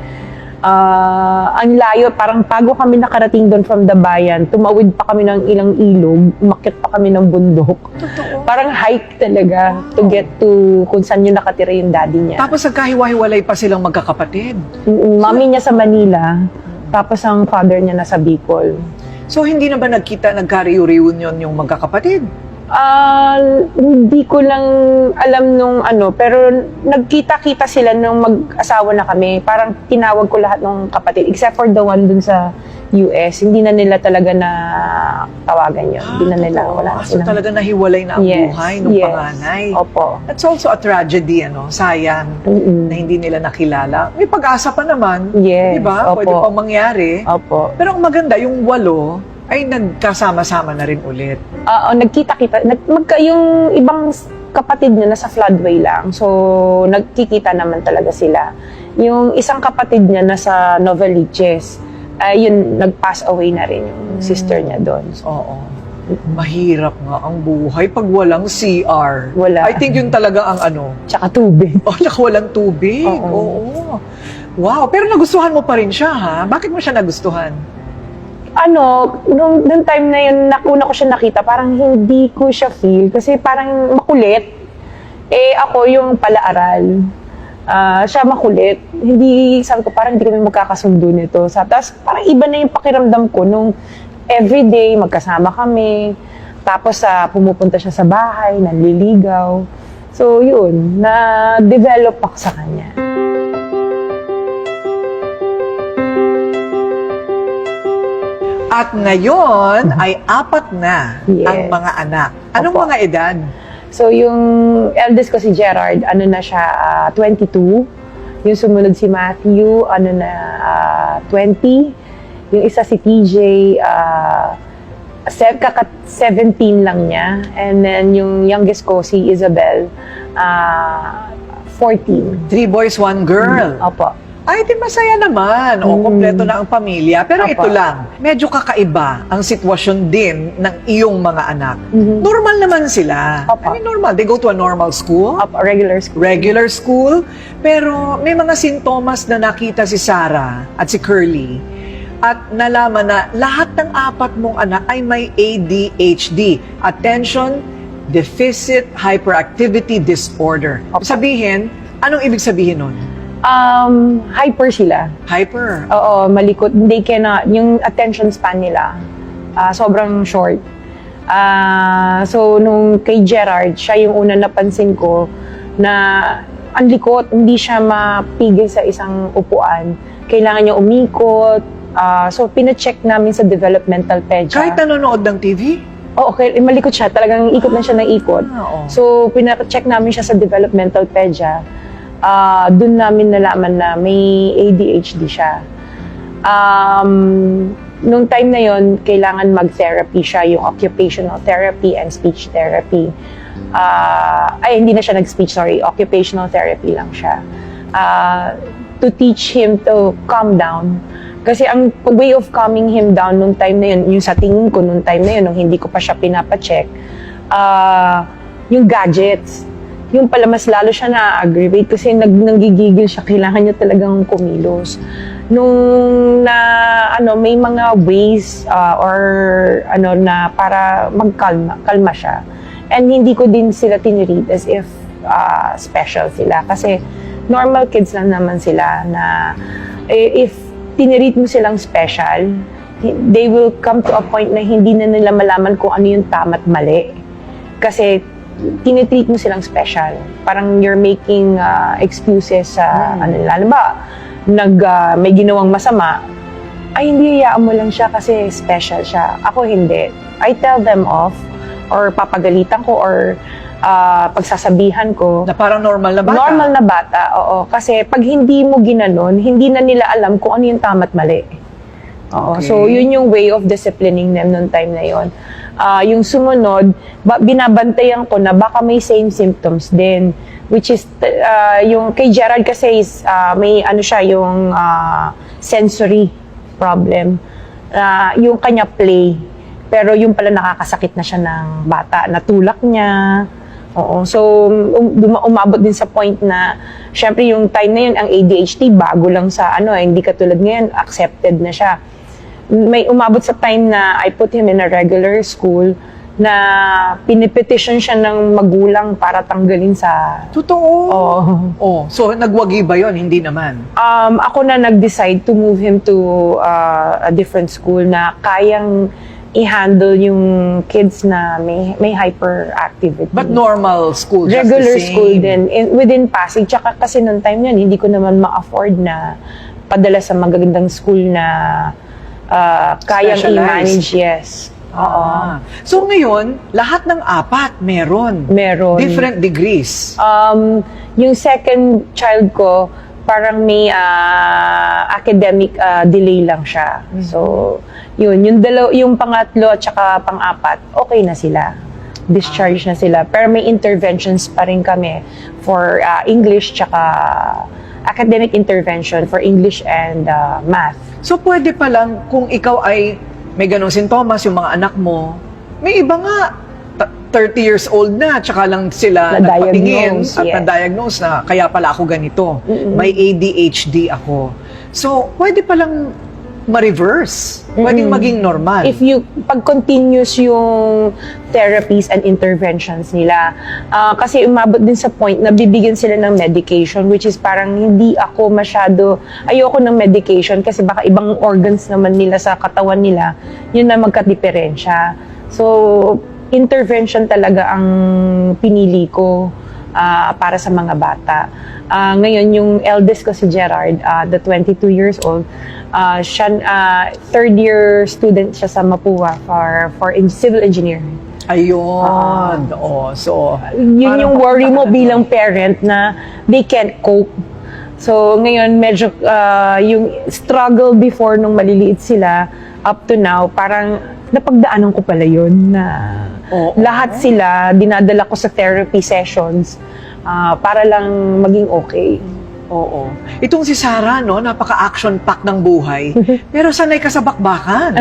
S3: Ang layo, parang bago kami nakarating doon from the bayan, tumawid pa kami ng ilang ilog, umakyat pa kami ng bundok.
S2: Totoo.
S3: Parang hike talaga to get to kung saan yung nakatira yung daddy niya.
S2: Tapos nagkahiwa-hiwalay pa silang magkakapatid.
S3: Mami niya sa Manila, tapos ang father niya nasa Bicol.
S2: So hindi na ba nagka-reunion yung magkakapatid?
S3: Hindi ko lang alam nung pero nagkita-kita sila nung mag-asawa na kami. Parang tinawag ko lahat ng kapatid, except for the one dun sa US. Hindi na nila talaga na tawagan yun. Hindi na nila, wala na
S2: So
S3: silang-
S2: talaga nahiwalay na ang buhay ng panganay.
S3: Opo.
S2: That's also a tragedy, Sayang na hindi nila nakilala. May pag-asa pa naman.
S3: Yes,
S2: Di ba?
S3: opo.
S2: Pwede pang mangyari.
S3: Opo.
S2: Pero ang maganda, yung 8 ay nagkasama-sama na rin ulit.
S3: Nagkita-kita. Yung ibang kapatid niya nasa floodway lang. So, nagkikita naman talaga sila. Yung isang kapatid niya nasa Novaliches. Yun, nag-pass away na rin yung sister niya doon.
S2: Oo. Mahirap nga ang buhay pag walang CR.
S3: Wala.
S2: I think yun talaga ang
S3: Tsaka tubig.
S2: walang tubig.
S3: Oo.
S2: Oo. Wow, pero nagustuhan mo pa rin siya, ha? Bakit mo siya nagustuhan?
S3: Nung time na yun, una ko siya nakita, parang hindi ko siya feel kasi parang makulit. Ako yung palaaral. Siya makulit. Sabi ko, parang hindi kami magkakasundo nito. Tapos parang iba na yung pakiramdam ko nung everyday magkasama kami. Tapos pumupunta siya sa bahay, nanliligaw. So yun, na-develop ako sa kanya.
S2: At ngayon ay 4 na ang
S3: Yes.
S2: mga anak. Anong
S3: Opo.
S2: mga edad?
S3: So, yung eldest ko si Gerard, na siya, 22. Yung sumunod si Matthew, 20. Yung isa si TJ, 17 lang niya. And then, yung youngest ko, si Isabel, 14.
S2: 3 boys, 1 girl.
S3: Opo.
S2: Ay, di masaya naman. O, kompleto na ang pamilya. Pero
S3: Opo.
S2: ito lang, medyo kakaiba ang sitwasyon din ng iyong mga anak.
S3: Mhm.
S2: Normal naman sila.
S3: Opo.
S2: I mean, normal. They go to a normal school.
S3: Opo, regular school.
S2: Regular school. Pero may mga sintomas na nakita si Sarah at si Curly. At nalaman na lahat ng 4 mong anak ay may ADHD. Attention Deficit Hyperactivity Disorder.
S3: Opo.
S2: Sabihin, anong ibig sabihin nun?
S3: Hyper sila.
S2: Hyper.
S3: Oo, malikot. They cannot, yung attention span nila, sobrang short. So, nung kay Gerard, siya yung una napansin ko na ang likot, hindi siya mapigil sa isang upuan. Kailangan niya umikot. So, pina-check namin sa developmental pedya.
S2: Kahit nanonood ng TV?
S3: Oo, okay, malikot siya. Talagang ikot na siya ng ikot.
S2: Oo.
S3: So, pina-check namin siya sa developmental pedya. Doon namin nalaman na may ADHD siya. Nung time na yon, kailangan mag-therapy siya, yung occupational therapy and speech therapy. Hindi na siya nag-speech, sorry, occupational therapy lang siya. To teach him to calm down. Kasi ang way of calming him down nung time na yun, yung sa tingin ko nung time na yun, nung hindi ko pa siya pinapacheck, yung gadgets. Yung pala mas lalo siya na-aggravate kasi nanggigigil siya, kailangan niya talagang kumilos. Nung may mga ways na para kalma siya. And hindi ko din sila tinreat as if special sila. Kasi normal kids lang naman sila na if tinreat mo silang special, they will come to a point na hindi na nila malaman kung ano yung tama at mali. Kasi tinitreat mo silang special. Parang you're making excuses sa may ginawang masama, hindi hayaan mo lang siya kasi special siya. Ako hindi. I tell them off or papagalitan ko or pagsasabihan ko.
S2: Na parang normal na bata.
S3: Normal na bata, oo. Kasi pag hindi mo ginanon, hindi na nila alam kung ano yung tama at mali. Oo.
S2: Okay.
S3: So, yun yung way of disciplining them noong time na yun. Yung sumunod, binabantayan ko na baka may same symptoms din. Which is, yung kay Gerald kasi is, may yung sensory problem. Yung kanya play. Pero yung pala nakakasakit na siya ng bata. Natulak niya. Oo. So, umabot din sa point na, syempre yung time na yun, ang ADHD, bago lang sa hindi katulad ngayon, accepted na siya. May umabot sa time na I put him in a regular school na pinipetition siya ng magulang para tanggalin sa...
S2: Totoo?
S3: Oo.
S2: Oh, so nagwagi ba yon? Hindi naman.
S3: Ako na nag-decide to move him to a different school na kayang i-handle yung kids na may hyperactivity.
S2: But normal school, just
S3: Regular
S2: the same.
S3: school din. Within Pasig. Tsaka kasi noong time yun, hindi ko naman ma-afford na padala sa magagandang school na kayang
S2: Specialized.
S3: i-manage. Yes. Oo.
S2: So ngayon, lahat ng apat meron.
S3: Meron.
S2: Different degrees.
S3: Yung second child ko, parang may academic delay lang siya. So, yun. Yung pangatlo at saka pang-apat, okay na sila. Discharge na sila. Pero may interventions pa rin kami for English tsaka academic intervention for English and math.
S2: So pwede pa lang kung ikaw ay may ganong sintomas, yung mga anak mo, may iba nga 30 years old na, tsaka lang sila nagpatingin
S3: Na-diagnose,
S2: at
S3: yes.
S2: na-diagnose na kaya pala ako ganito. May ADHD ako. So, pwede palang ma-reverse. Pwedeng maging normal.
S3: If pag continuous yung therapies and interventions nila, kasi umabot din sa point na bibigyan sila ng medication, which is parang hindi ako ayoko ng medication kasi baka ibang organs naman nila sa katawan nila, yun na magka-diferensya. So, intervention talaga ang pinili ko para sa mga bata. Ngayon, yung eldest ko si Gerard, the 22 years old, third year student siya sa Mapua for civil engineering.
S2: Ayun. So,
S3: Yun yung worry mo
S2: parang-
S3: bilang parent na they can't cope. So, ngayon, medyo yung struggle before nung maliliit sila, up to now, parang napagdaanan ko pala yun na lahat sila, dinadala ko sa therapy sessions para lang maging okay.
S2: Oo. Itong si Sarah, no, napaka-action pack ng buhay. Pero sanay ka sa bakbakan.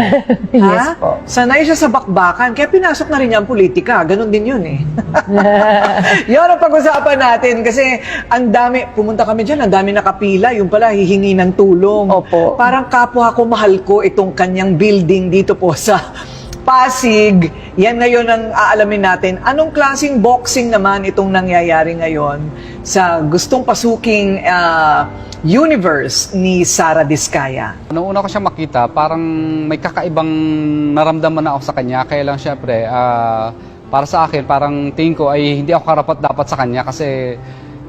S3: Yes po.
S2: Sanay siya sa bakbakan. Kaya pinasok na rin niya ang politika. Ganon din yun eh. Yun ang pag-usapan natin. Kasi ang dami, pumunta kami dyan, ang dami nakapila. Yung pala, hihingi ng tulong.
S3: Opo.
S2: Parang kapwa ko, mahal ko itong kanyang building dito po sa Pasig. Yan ngayon ang aalamin natin. Anong klaseng boxing naman itong nangyayari ngayon sa gustong pasuking universe ni Sara Diskaya?
S4: Noong una ko siya makita, parang may kakaibang naramdaman na ako sa kanya. Kaya lang syempre, para sa akin, parang tingin ko ay hindi ako karapat-dapat sa kanya kasi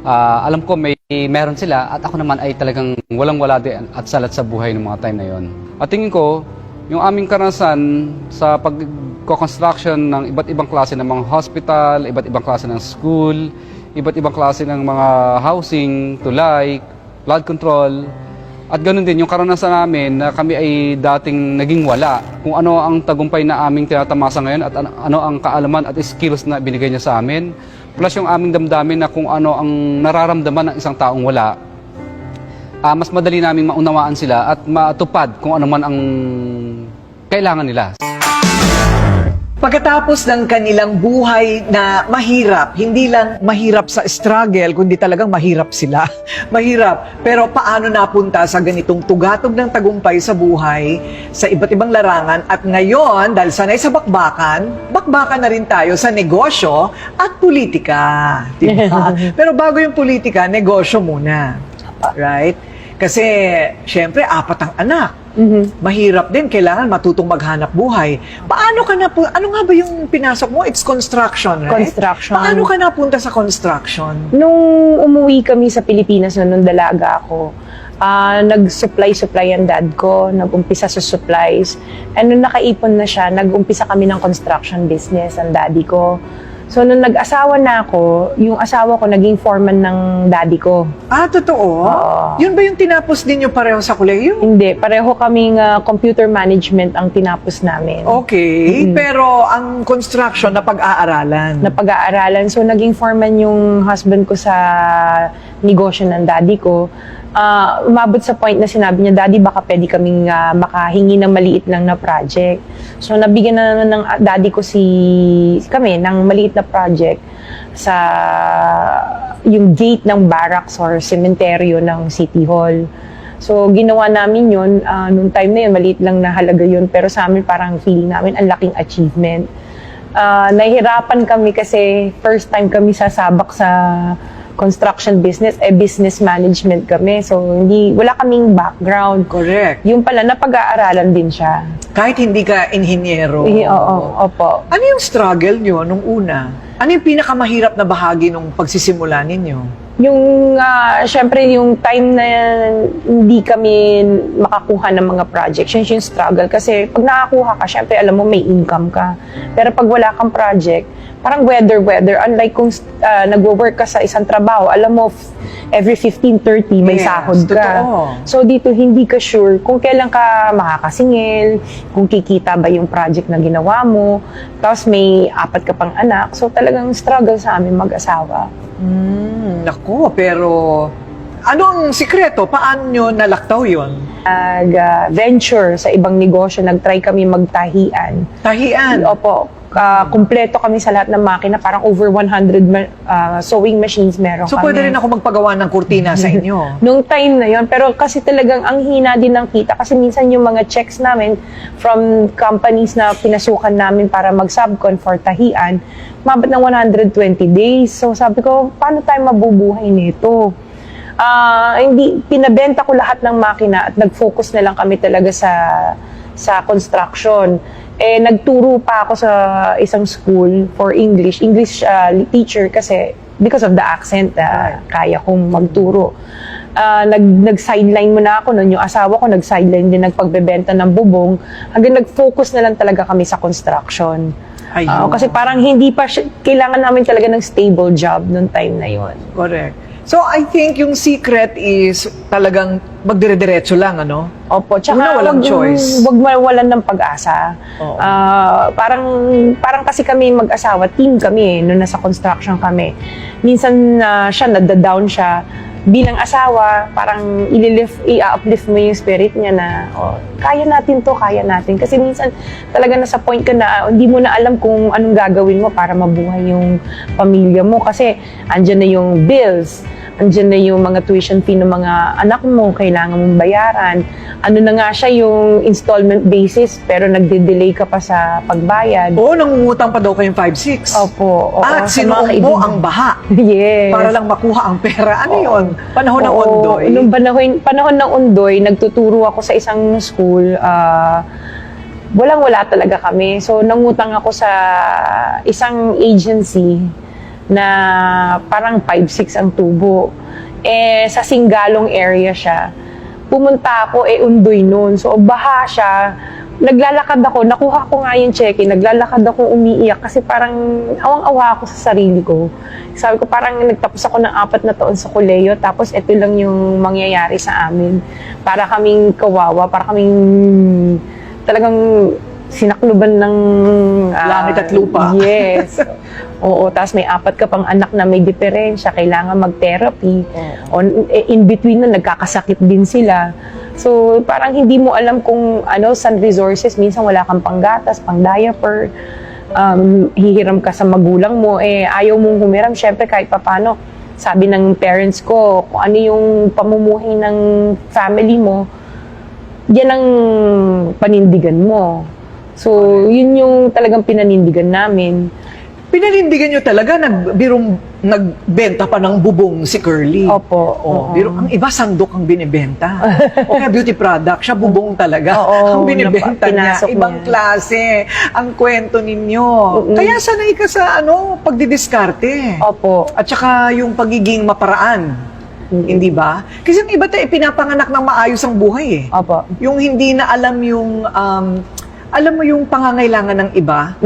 S4: alam ko meron sila at ako naman ay talagang walang-wala din at salat sa buhay ng mga time na yon. At tingin ko, yung aming karanasan sa pag-construction ng iba't ibang klase ng mga hospital, iba't ibang klase ng school, iba't ibang klase ng mga housing, tulay, flood control. At ganoon din yung karanasan namin na kami ay dating naging wala. Kung ano ang tagumpay na aming tinatamasa ngayon at ano ang kaalaman at skills na binigay niya sa amin. Plus yung aming damdamin na kung ano ang nararamdaman ng isang taong wala. Mas madali naming maunawaan sila at matupad kung ano man ang kailangan nila.
S2: Pagkatapos ng kanilang buhay na mahirap, hindi lang mahirap sa struggle, kundi talagang mahirap sila. Mahirap. Pero paano napunta sa ganitong tugatog ng tagumpay sa buhay, sa iba't ibang larangan, at ngayon, dahil sanay sa bakbakan na rin tayo sa negosyo at politika. Diba? Pero bago yung politika, negosyo muna. Right? Kasi, syempre, 4 ang anak. Mahirap din, kailangan matutong maghanap buhay. Paano ka ano nga ba yung pinasok mo? It's construction, right?
S3: Construction.
S2: Paano ka napunta sa construction?
S3: Nung umuwi kami sa Pilipinas, nung dalaga ako, nag-supply ang dad ko, nag-umpisa sa supplies. And nung nakaipon na siya, nag-umpisa kami ng construction business, ang daddy ko. So, nung nag-asawa na ako, yung asawa ko naging foreman ng daddy ko.
S2: Ah, totoo?
S3: Oo.
S2: Yun ba yung tinapos ninyo pareho sa kolehiyo?
S3: Hindi, pareho kaming computer management ang tinapos namin.
S2: Okay, pero ang construction na pag-aaralan.
S3: Na pag-aaralan. So, naging foreman yung husband ko sa negosyo ng daddy ko. Umabot sa point na sinabi niya, Daddy, baka pwede kaming makahingi ng maliit lang na project. So, nabigyan na naman ng daddy ko kami ng maliit na project sa yung gate ng barracks or cementerio ng City Hall. So, ginawa namin yun. Noong time na yun, maliit lang na halaga yun. Pero sa amin, parang feeling namin, ang laking achievement. Nahihirapan kami kasi first time kami sasabak sa construction business, business management kami. So, wala kaming background.
S2: Correct.
S3: Yung pala, napag-aaralan din siya.
S2: Kahit hindi ka inhinyero.
S3: Oo, opo.
S2: Ano yung struggle nyo nung una? Ano yung pinakamahirap na bahagi nung pagsisimula ninyo?
S3: Yung, syempre, yung time na hindi kami makakuha ng mga projects, yun yung struggle. Kasi pag nakakuha ka, syempre, alam mo, may income ka. Pero pag wala kang project, parang weather. Unlike kung nagwo-work ka sa isang trabaho, alam mo, every 15-30 may
S2: Yes,
S3: sahod ka.
S2: totoo.
S3: So dito, hindi ka sure kung kailan ka makakasingil, kung kikita ba yung project na ginawa mo, tapos may 4 ka pang anak. So talagang struggle sa amin mag-asawa.
S2: Naku, pero ano ang sikreto? Paano nyo nalaktaw yon?
S3: Nag-venture sa ibang negosyo, nag-try kami magtahian.
S2: Tahian.
S3: Opo, kumpleto kami sa lahat ng makina, parang over 100 sewing machines meron
S2: So,
S3: kami.
S2: pwede rin ako magpagawa ng kurtina sa inyo.
S3: Nung time na yon, pero kasi talagang ang hina din ng kita kasi minsan yung mga checks namin from companies na pinasukan namin para mag-subcon for tahian, mabot ng 120 days. So sabi ko, paano tayo mabubuhay nito? Hindi, pinabenta ko lahat ng makina at nag-focus na lang kami talaga sa construction. Nagturo pa ako sa isang school for English teacher kasi because of the accent, kaya kong magturo. Nag-sideline muna ako noon, yung asawa ko nag-sideline din nagpagbebenta ng bubong, hanggang nag-focus na lang talaga kami sa construction. Kasi parang hindi pa kailangan namin talaga ng stable job noong time na yon.
S2: Correct. So, I think yung secret is talagang magdire-diretso lang, ano?
S3: Opo, tsaka
S2: Una, walang choice.
S3: Wag mawalan ng pag-asa.
S2: Oo.
S3: Parang kasi kami mag-asawa, team kami nung nasa construction kami. Minsan siya, nada-down siya. Bilang asawa, parang i-uplift mo yung spirit niya na, kaya natin to, kaya natin. Kasi minsan talaga nasa point ka na hindi mo na alam kung anong gagawin mo para mabuhay yung pamilya mo. Kasi andyan na yung bills, andyan na yung mga tuition fee ng mga anak mo, kailangan mong bayaran. Ano na nga siya yung installment basis, pero nagde-delay ka pa sa pagbayad.
S2: Oo, nangungutang pa daw kayong 5-6.
S3: Opo.
S2: At
S3: sa mga
S2: sinuong mo
S3: kaibigan.
S2: ang baha
S3: Yes.
S2: para lang makuha ang pera. Ano yun? Panahon ng Ondoy?
S3: Nung panahon ng Ondoy, nagtuturo ako sa isang school. Walang-wala talaga kami. So, nangutang ako sa isang agency na parang 5-6 ang tubo. Sa Singalong area siya. pumunta ako, undoy nun. So, baha siya. Naglalakad ako, nakuha ko nga yung check-in, naglalakad ako umiiyak kasi parang awang-awa ako sa sarili ko. Sabi ko parang nagtapos ako ng 4 na taon sa koleyo, tapos ito lang yung mangyayari sa amin. Para kaming kawawa, para kaming talagang sinakluban ng
S2: Langit at lupa.
S3: Yes. Oo, tapos may 4 ka pang anak na may diferensya, kailangan mag-therapy. In between na nagkakasakit din sila. So, parang hindi mo alam kung saan resources. Minsan wala kang panggatas, pang diaper. Hihiram ka sa magulang mo. Ayaw mong humiram. Siyempre, kahit papano, sabi ng parents ko, kung ano yung pamumuhay ng family mo, yan ang panindigan mo. So, yun yung talagang pinanindigan namin.
S2: Pinanindigan nyo talaga, nagbenta pa ng bubong si Curly.
S3: Opo.
S2: Oh, biro, ang iba sandok ang binibenta. O kaya beauty product, siya bubong talaga.
S3: Oo,
S2: ang binibenta niya.
S3: pinasok
S2: Ibang
S3: niya.
S2: klase ang kwento ninyo. Kaya sanay ka sa pagdidiskarte.
S3: Opo.
S2: At saka yung pagiging maparaan. Hindi ba? Kasi ang iba tayo, pinapanganak ng maayos ang buhay eh.
S3: Opo.
S2: Yung hindi na alam alam mo yung pangangailangan ng iba.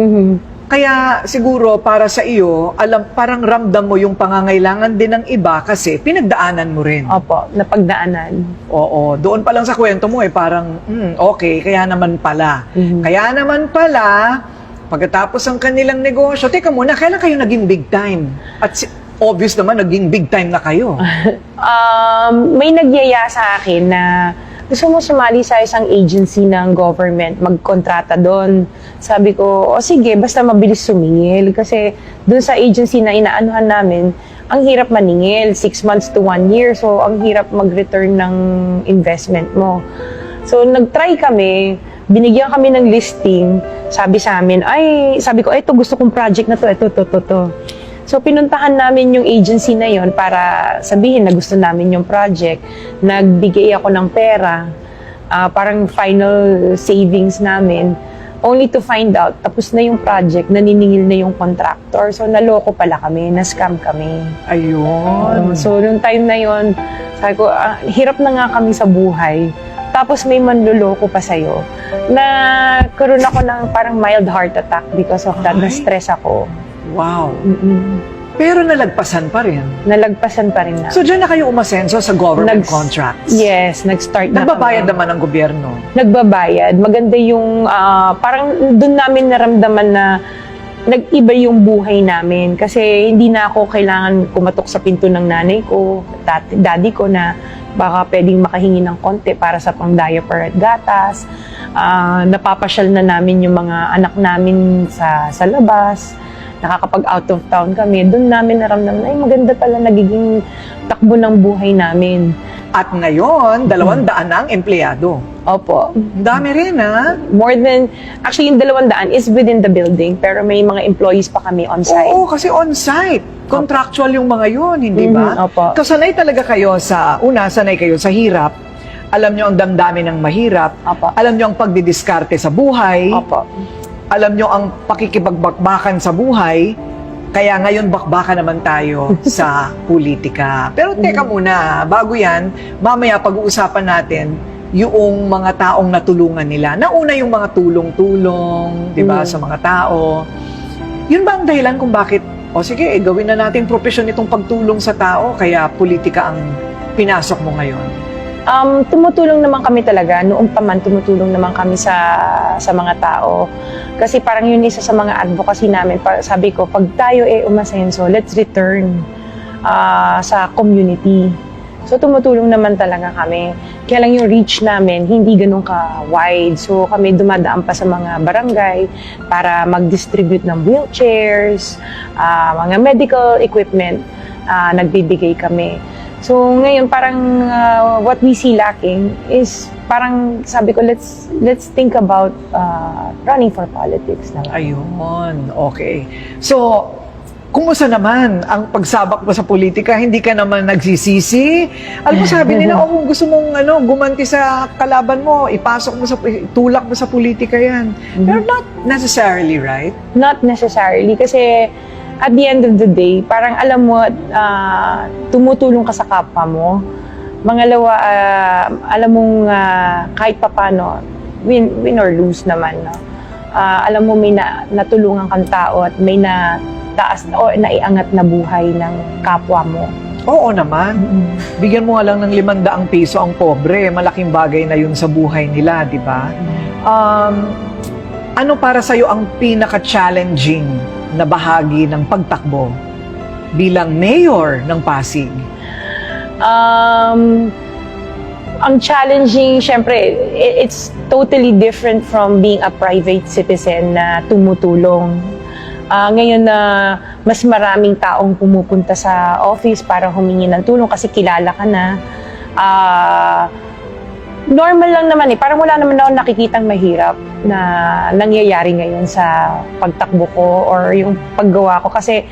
S2: Kaya siguro para sa iyo, parang ramdam mo yung pangangailangan din ng iba kasi pinagdaanan mo rin.
S3: Opo, napagdaanan.
S2: Oo, doon pa lang sa kwento mo parang, okay, kaya naman pala. Kaya naman pala, pagkatapos ang kanilang negosyo, teka muna, kailan kayo naging big time? At obvious naman, naging big time na kayo.
S3: May nagyaya sa akin na gusto mo sumali sa isang agency ng government, magkontrata doon. Sabi ko, sige, basta mabilis sumingil. Kasi doon sa agency na inaanuhan namin, ang hirap maningil, 6 months to 1 year. So, ang hirap mag-return ng investment mo. So, nag-try kami, binigyan kami ng listing. Sabi sa amin, sabi ko, ito gusto kong project na to, ito. So, pinuntahan namin yung agency na yon para sabihin na gusto namin yung project. Nagbigay ako ng pera, parang final savings namin, only to find out, tapos na yung project, naniningil na yung contractor. So, naloko pala kami, na-scam kami.
S2: Ayun.
S3: So, nung time na yon, sabi ko, hirap na nga kami sa buhay. Tapos may manluloko pa sa'yo. Nagkaroon ako ng parang mild heart attack because of that.
S2: Ay.
S3: Na-stress ako.
S2: Wow. Pero nalagpasan pa rin.
S3: Nalagpasan pa rin na.
S2: So, dyan na kayo umasenso sa government contracts?
S3: Yes, nag-start na
S2: Nagbabayad
S3: kami.
S2: naman ang gobyerno?
S3: Nagbabayad. Maganda yung, parang doon namin naramdaman na nag-iba yung buhay namin. Kasi hindi na ako kailangan kumatok sa pinto ng nanay ko, daddy ko na baka pwedeng makahingi ng konti para sa pang-diaper at gatas. Napapasyal na namin yung mga anak namin sa labas. Nakakapag out of town kami. Doon namin naramdaman, maganda pala nagiging takbo ng buhay namin.
S2: At ngayon, 200 na ang empleyado.
S3: Opo.
S2: Ang dami rin, ha?
S3: More than, actually yung 200 is within the building, pero may mga employees pa kami on-site.
S2: Oo, kasi on-site. Contractual yung mga yun, hindi ba?
S3: Opo.
S2: Kasanay talaga kayo sanay kayo sa hirap. Alam nyo ang damdamin ng mahirap.
S3: Opo.
S2: Alam nyo ang pagdidiskarte sa buhay.
S3: Opo.
S2: Alam nyo ang pakikipagbakbakan sa buhay. Kaya ngayon bakbaka naman tayo sa politika. Pero teka muna, bago yan, mamaya pag-uusapan natin yung mga taong natulungan nila. Nauna yung mga tulong-tulong, di ba, sa mga tao. Yun ba ang dahilan kung bakit, sige, gawin na natin profesyon itong pagtulong sa tao, kaya politika ang pinasok mo ngayon?
S3: Tumutulong naman kami talaga. Noong pa man, tumutulong naman kami sa mga tao. Kasi parang yun isa sa mga advocacy namin. Sabi ko, pag tayo umasenso, let's return sa community. So, tumutulong naman talaga kami. Kaya lang yung reach namin, hindi ganun ka-wide. So, kami dumadaan pa sa mga barangay para mag-distribute ng wheelchairs, mga medical equipment, nagbibigay kami. So, ngayon, parang what we see lacking is parang sabi ko, let's think about running for politics na.
S2: Ayun, okay. So, kumusta naman ang pagsabak mo sa politika? Hindi ka naman nagsisisi? Alam mo, sabi nila, kung gusto mong gumanti sa kalaban mo, tulak mo sa politika yan. Pero not necessarily, right?
S3: Not necessarily, kasi at the end of the day, parang alam mo, tumutulong ka sa kapwa mo. Mangalawa, alam mong kahit papano, win or lose naman, no? Alam mo may natulungan kang tao at may nataas o naiangat na buhay ng kapwa mo.
S2: Oo naman. Bigyan mo nga lang ng 500 piso ang pobre. Malaking bagay na yun sa buhay nila, di ba? Ano para sa'yo ang pinaka-challenging na bahagi ng pagtakbo bilang mayor ng Pasig?
S3: Ang challenging, syempre, it's totally different from being a private citizen na tumutulong. Ngayon na mas maraming taong pumupunta sa office para humingi ng tulong kasi kilala ka na. Normal lang naman parang wala naman ako nakikitang mahirap na nangyayari ngayon sa pagtakbo ko or yung paggawa ko kasi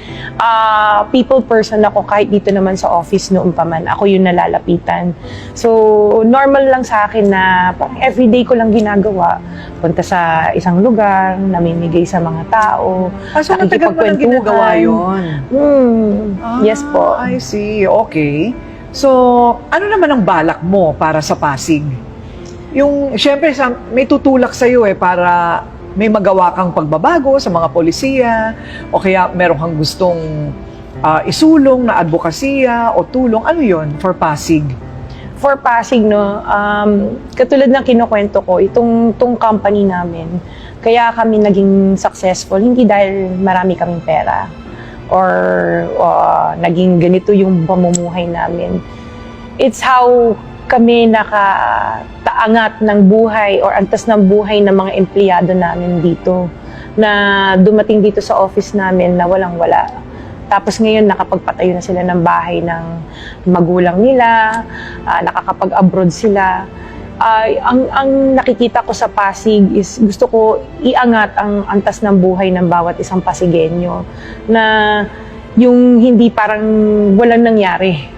S3: people person ako kahit dito naman sa office noon pa man ako yung nalalapitan. So normal lang sa akin na parang everyday ko lang ginagawa, punta sa isang lugar, namimigay sa mga tao,
S2: So matagal mo lang ginagawa yun?
S3: Yes po.
S2: I see. Okay. So, ano naman ang balak mo para sa Pasig? Yung, syempre, may tutulak sa'yo para may magawa kang pagbabago sa mga polisiya o kaya meron kang gustong isulong na advokasya o tulong. Ano yon for Pasig?
S3: For Pasig, no, katulad ng kinukwento ko, itong company namin, kaya kami naging successful, hindi dahil marami kaming pera or naging ganito yung pamumuhay namin. It's how kami nakataangat ng buhay or antas ng buhay ng mga empleyado namin dito na dumating dito sa office namin na walang-wala. Tapos ngayon nakapagpatayo na sila ng bahay ng magulang nila, nakakapag-abroad sila. Ang nakikita ko sa Pasig is gusto ko iangat ang antas ng buhay ng bawat isang Pasigenyo na yung hindi parang walang nangyari,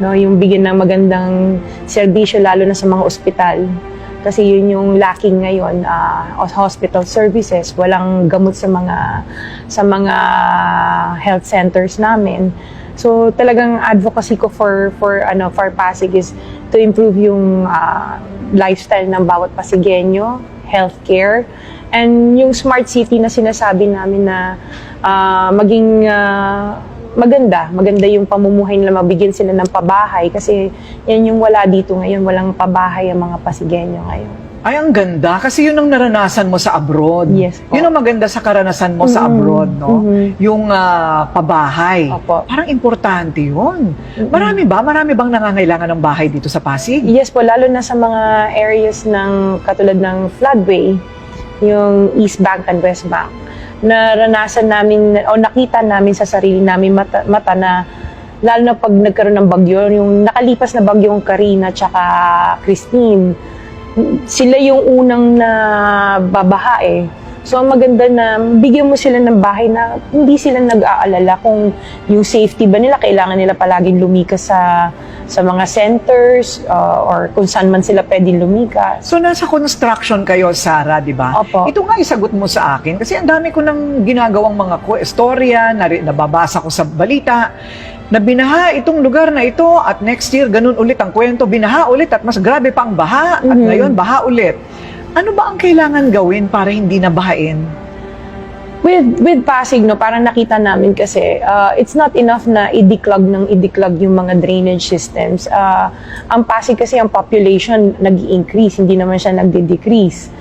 S3: no? Yung bigyan ng magandang serbisyo lalo na sa mga ospital kasi yun yung lacking ngayon, hospital services, walang gamot sa mga health centers namin. So talagang advocacy ko for Pasig is to improve yung lifestyle ng bawat Pasigenyo, healthcare, and yung smart city na sinasabi namin na maging maganda yung pamumuhay nila, mabigyan sila ng pabahay kasi yan yung wala dito ngayon, walang pabahay ang mga Pasigenyo ngayon.
S2: Ay, ang ganda. Kasi yun ang naranasan mo sa abroad.
S3: Yes po.
S2: Yun ang maganda sa karanasan mo sa abroad, no? Yung pabahay.
S3: Opo.
S2: Parang importante yun. Marami bang nangangailangan ng bahay dito sa Pasig?
S3: Yes po, lalo na sa mga areas ng katulad ng floodway, yung East Bank and West Bank. Naranasan namin o nakita namin sa sarili namin mata na lalo na pag nagkaroon ng bagyo, yung nakalipas na bagyong Karina tsaka Christine, sila yung unang nababaha So, ang maganda na bigyan mo sila ng bahay na hindi sila nag-aalala kung yung safety ba nila, kailangan nila palaging lumikas sa mga centers or kung saan man sila pwedeng lumikas.
S2: So, nasa construction kayo, Sarah, di ba?
S3: Opo.
S2: Ito nga isagot mo sa akin kasi ang dami ko nang ginagawang mga istorya, nababasa ko sa balita, na binaha itong lugar na ito at next year, ganun ulit ang kwento, binaha ulit at mas grabe pa ang baha at ngayon, baha ulit. Ano ba ang kailangan gawin para hindi nabahain?
S3: With Pasig, no, parang nakita namin kasi it's not enough na i-declog yung mga drainage systems. Ang Pasig kasi ang population nag-i-increase, hindi naman siya nagde-decrease.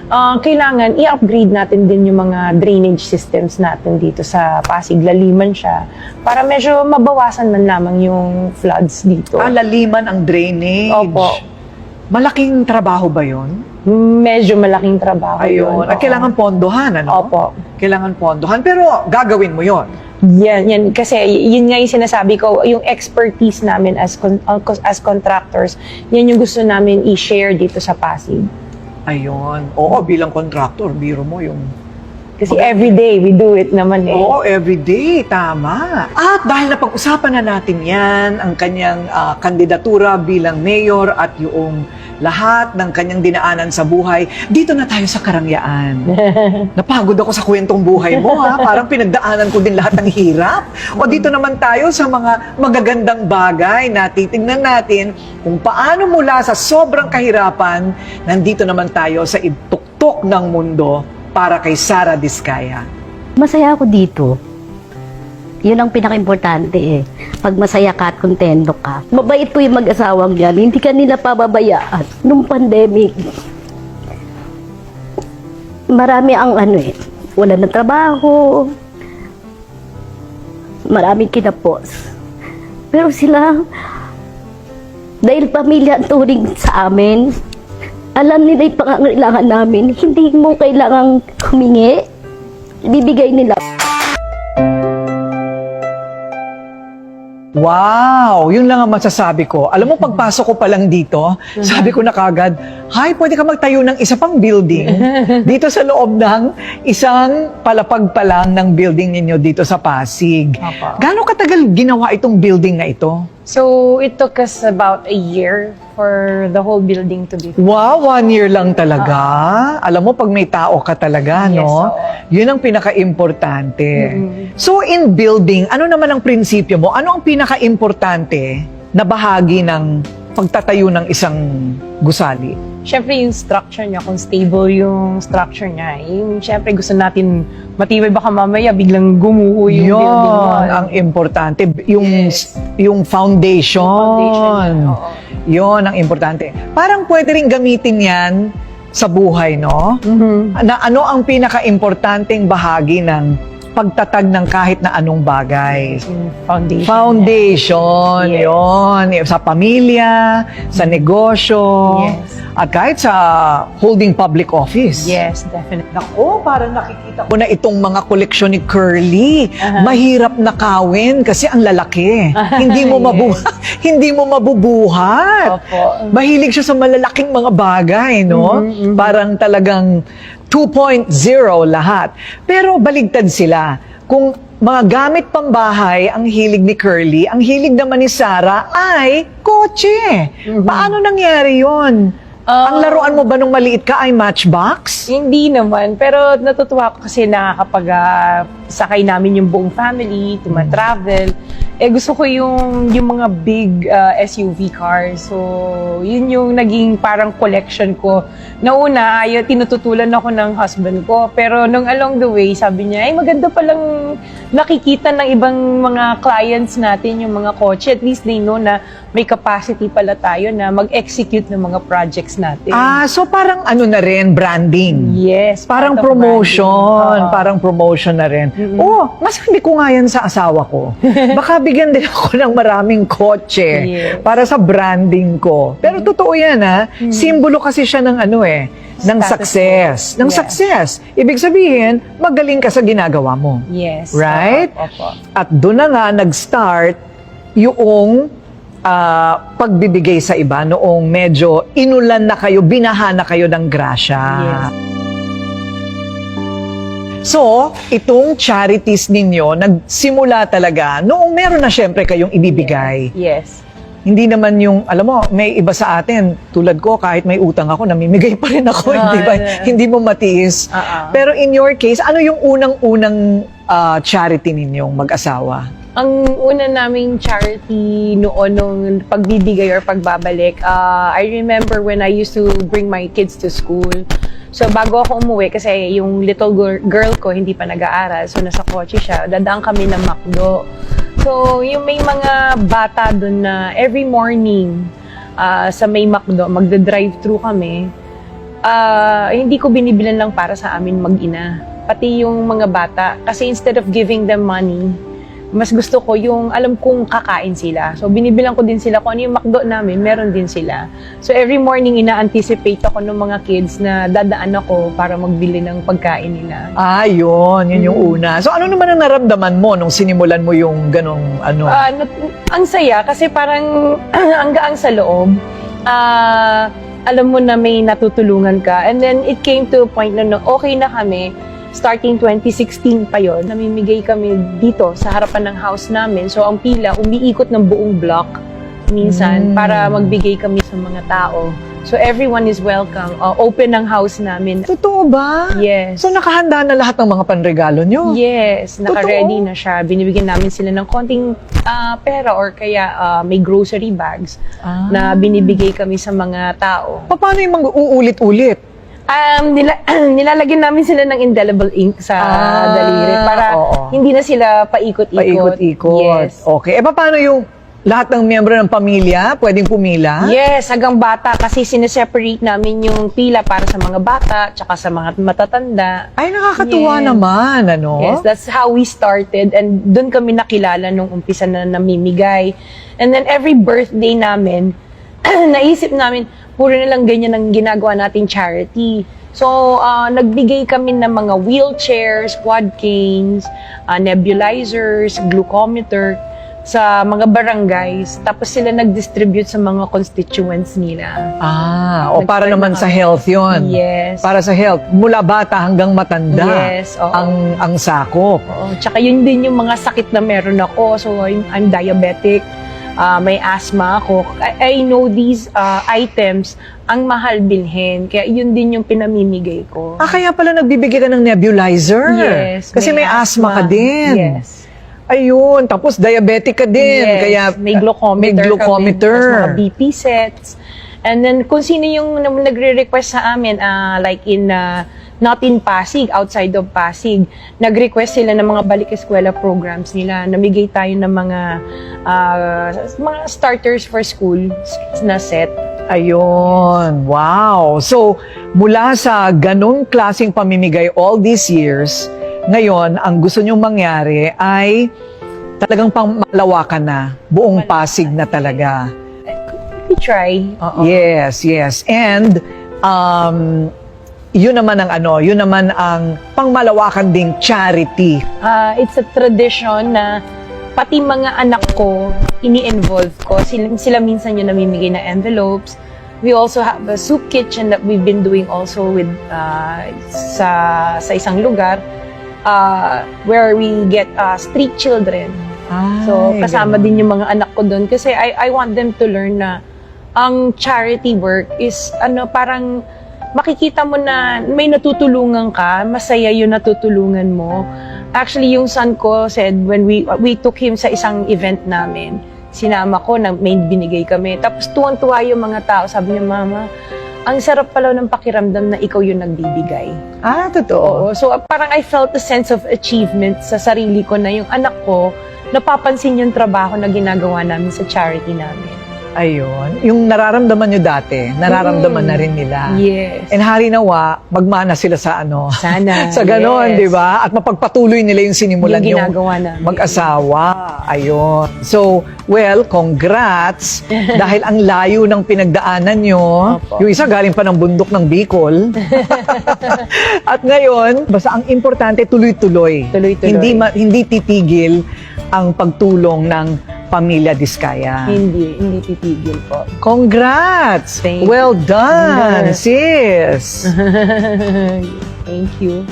S3: Kailangan i-upgrade natin din yung mga drainage systems natin dito sa Pasig, laliman siya para medyo mabawasan man lamang yung floods dito.
S2: Laliman ang drainage.
S3: Opo.
S2: Malaking trabaho ba yon?
S3: Medyo malaking trabaho yun.
S2: Ayun. At kailangan pondohan, ano?
S3: Opo.
S2: Kailangan pondohan. Pero gagawin mo yon.
S3: Yan. Kasi yun nga yung sinasabi ko, yung expertise namin as contractors, yan yung gusto namin i-share dito sa Pasig.
S2: Ayun. Oo, bilang contractor, biro mo yung
S3: Kasi everyday we do it naman eh.
S2: Oo, everyday, tama. At dahil napag-usapan na natin yan, ang kanyang kandidatura bilang mayor at yung lahat ng kanyang dinaanan sa buhay, dito na tayo sa karangyaan. Napagod ako sa kwentong buhay mo, ha? Parang pinagdaanan ko din lahat ng hirap. O dito naman tayo sa mga magagandang bagay na titignan natin kung paano mula sa sobrang kahirapan, nandito naman tayo sa ituktok ng mundo para kay Sara Diskaya.
S5: Masaya ako dito. Yun ang pinaka-importante eh. Pag masaya ka at kontento ka. Mabait po yung mag-asawang yan. Hindi ka nila pababayaan. Nung pandemic, marami ang wala na trabaho. Maraming kinapos. Pero sila, dahil pamilya ang turing sa amin, alam nila yung pangangailangan namin. Hindi mo kailangang humingi. Bibigay nila.
S2: Wow! Yun lang ang masasabi ko. Alam mo, pagpasok ko pa lang dito, sabi ko na kagad, "Hay, pwede ka magtayo ng isa pang building dito sa loob ng isang palapag pa lang ng building ninyo dito sa Pasig."
S3: Apa.
S2: Gaano katagal ginawa itong building na ito?
S3: So it took us about a year for the whole building to be
S2: Wow, 1 year lang talaga. Alam mo, pag may tao ka talaga,
S3: Yes,
S2: no?
S3: oo.
S2: Yun ang pinaka-importante. So, in building, ano naman ang prinsipyo mo? Ano ang pinaka-importante na bahagi ng pagtatayo ng isang gusali?
S3: Siyempre yung structure niya, kung stable yung structure niya. Yung siyempre gusto natin matibay, baka mamaya biglang gumuho yung building mo.
S2: Yun ang importante. Yung foundation.
S3: Foundation niya, oo.
S2: Yun ang importante. Parang pwede rin gamitin yan sa buhay, no? Na ano ang pinaka-importanteng bahagi ng pagtatag ng kahit na anong bagay?
S3: Yung foundation.
S2: Foundation,
S3: Yes.
S2: yun. Sa pamilya, sa negosyo,
S3: Yes.
S2: at kahit sa holding public office.
S3: Yes, definitely.
S2: Nako, parang nakikita ko na itong mga koleksyon ni Curly.
S3: Aha.
S2: Mahirap nakawin kasi ang lalaki. Hindi mo hindi mo mabubuhat.
S3: Opo.
S2: Mahilig siya sa malalaking mga bagay, no? Parang talagang 2.0 lahat. Pero baligtad sila. Kung mga gamit pambahay ang hilig ni Curly, ang hilig naman ni Sara ay kotse. Paano nangyari yon? Ang laruan mo ba nung maliit ka ay Matchbox?
S3: Hindi naman, pero natutuwa ako kasi nakakapag sakay namin yung buong family, tumatravel. Gusto ko yung mga big SUV cars. So, yun yung naging parang collection ko. Nauna, tinututulan ako ng husband ko. Pero nung along the way, sabi niya, maganda palang nakikita ng ibang mga clients natin yung mga kotse. At least they know na may capacity pala tayo na mag-execute ng mga projects natin.
S2: So parang ano na rin, branding.
S3: Yes.
S2: Parang
S3: part of
S2: promotion.
S3: branding.
S2: Parang promotion na rin. Masabi ko nga yan sa asawa ko. Baka bigyan din ako ng maraming kotse
S3: Yes.
S2: para sa branding ko. Pero totoo yan, ha? Simbolo kasi siya ng ng
S3: Status
S2: success.
S3: ko.
S2: Ng
S3: Yes.
S2: success. Ibig sabihin, magaling ka sa ginagawa mo.
S3: Yes.
S2: Right?
S3: Opo.
S2: At doon na nga nag-start yung pagbibigay sa iba noong medyo inulan na kayo, binaha na kayo ng grasya.
S3: Yes.
S2: So, itong charities ninyo, nagsimula talaga noong meron na syempre kayong ibibigay.
S3: Yes.
S2: Hindi naman yung, alam mo, may iba sa atin, tulad ko, kahit may utang ako, namimigay pa rin ako, hindi ba? Hindi mo matiis. Pero in your case, ano yung unang-unang charity ninyong mag-asawa?
S3: Ang una naming charity noon nung pagbibigay or pagbabalik, I remember when I used to bring my kids to school. So bago ako umuwi, kasi yung little girl ko hindi pa nag-aaral, so nasa kotse siya, dadaan kami ng McDo. So yung may mga bata doon na every morning sa may McDo, magda-drive-thru kami, hindi ko binibilan lang para sa amin mag-ina. Pati yung mga bata, kasi instead of giving them money, mas gusto ko yung alam kong kakain sila. So, binibilang ko din sila kung ano yung McDo namin, meron din sila. So, every morning, ina-anticipate ako ng mga kids na dadaan ako para magbili ng pagkain nila.
S2: Yun yung una. So, ano naman ang naramdaman mo nung sinimulan mo yung ganong ano?
S3: Ang saya, kasi parang ang gaang sa loob. Alam mo na may natutulungan ka. And then, it came to a point na okay na kami. starting 2016 pa yon, namimigay kami dito sa harapan ng house namin. So ang pila, umiikot ng buong block minsan para magbigay kami sa mga tao. So everyone is welcome. Open ang house namin.
S2: Totoo ba?
S3: Yes.
S2: So nakahanda na lahat ng mga panregalo nyo?
S3: Yes, naka-ready
S2: Totoo?
S3: na siya. Binibigyan namin sila ng konting pera or kaya may grocery bags na binibigay kami sa mga tao.
S2: Paano yung mag-uulit-ulit?
S3: Nilalagyan namin sila ng indelible ink sa daliri para
S2: oo.
S3: hindi na sila paikot-ikot.
S2: Paikot-ikot.
S3: Yes.
S2: Okay. Paano yung lahat ng miyembro ng pamilya pwedeng pumila?
S3: Yes, hanggang bata kasi sineseparate namin yung pila para sa mga bata tsaka sa mga matatanda.
S2: Ay, nakakatuwa
S3: Yes.
S2: naman, ano?
S3: Yes, that's how we started and doon kami nakilala nung umpisa na namimigay. And then every birthday namin, naisip namin, puro na lang ganyan ang ginagawa nating charity. So, nagbigay kami ng mga wheelchairs, quad canes, nebulizers, glucometer sa mga barangays. Tapos sila nag-distribute sa mga constituents nila.
S2: O para
S3: Nag-start
S2: naman
S3: na
S2: sa
S3: kami.
S2: health yon.
S3: Yes.
S2: Para sa health. Mula bata hanggang matanda.
S3: Yes, oo.
S2: Ang sakop.
S3: Oo, tsaka yun din yung mga sakit na meron ako. So, I'm diabetic. May asthma ako. I know these items, ang mahal bilhin. Kaya yun din yung pinamimigay ko.
S2: Kaya pala nagbibigay ka ng nebulizer.
S3: Yes.
S2: Kasi may asthma ka din.
S3: Yes.
S2: Ayun. Tapos diabetic ka din.
S3: Yes.
S2: Kaya
S3: may glucometer.
S2: May glucometer.
S3: Kami, tapos mga BP sets. And then, kung sino yung nagre-request sa amin, like in, not in Pasig, outside of Pasig, nag-request sila ng mga balik-eskwela programs nila. Namigay tayo ng mga starters for school na set.
S2: Ayun. Wow. So, mula sa ganong klaseng pamimigay all these years, ngayon, ang gusto nyong mangyari ay talagang pangmalawakan na. Buong Pasig na talaga.
S3: We try.
S2: Yes, yes. And, yun naman ang pangmalawakan ding charity.
S3: It's a tradition na pati mga anak ko, ini-involve ko. Sila minsan yung namimigay na envelopes. We also have a soup kitchen that we've been doing also with sa isang lugar where we get street children. So, kasama din yung mga anak ko doon. Kasi I want them to learn na ang charity work is parang makikita mo na may natutulungan ka, masaya yung natutulungan mo. Actually, yung son ko said when we took him sa isang event namin, sinama ko, may binigay kami. Tapos tuwang-tuwa yung mga tao, sabi niya, Mama, ang sarap pala ng pakiramdam na ikaw yung nagbibigay.
S2: Totoo.
S3: Oo. So parang I felt a sense of achievement sa sarili ko na yung anak ko, napapansin yung trabaho na ginagawa namin sa charity namin.
S2: Ayun. Yung nararamdaman nyo dati, nararamdaman na rin nila.
S3: Yes.
S2: And hari nawa, magmana sila sa
S3: Sana.
S2: sa ganon,
S3: Yes.
S2: di ba? At mapagpatuloy nila yung sinimulan
S3: Yung
S2: yung
S3: ginagawa namin.
S2: mag-asawa. Ayun. So, well, congrats. Dahil ang layo ng pinagdaanan nyo.
S3: Opo.
S2: Yung isa galing pa ng bundok ng Bicol. At ngayon, basta ang importante, tuloy-tuloy.
S3: Tuloy-tuloy.
S2: Hindi titigil ang pagtulong ng Pamilya Diskaya.
S3: Hindi titigil po.
S2: Congrats!
S3: Thank you.
S2: Well done,
S3: Congrats.
S2: sis!
S3: Thank you.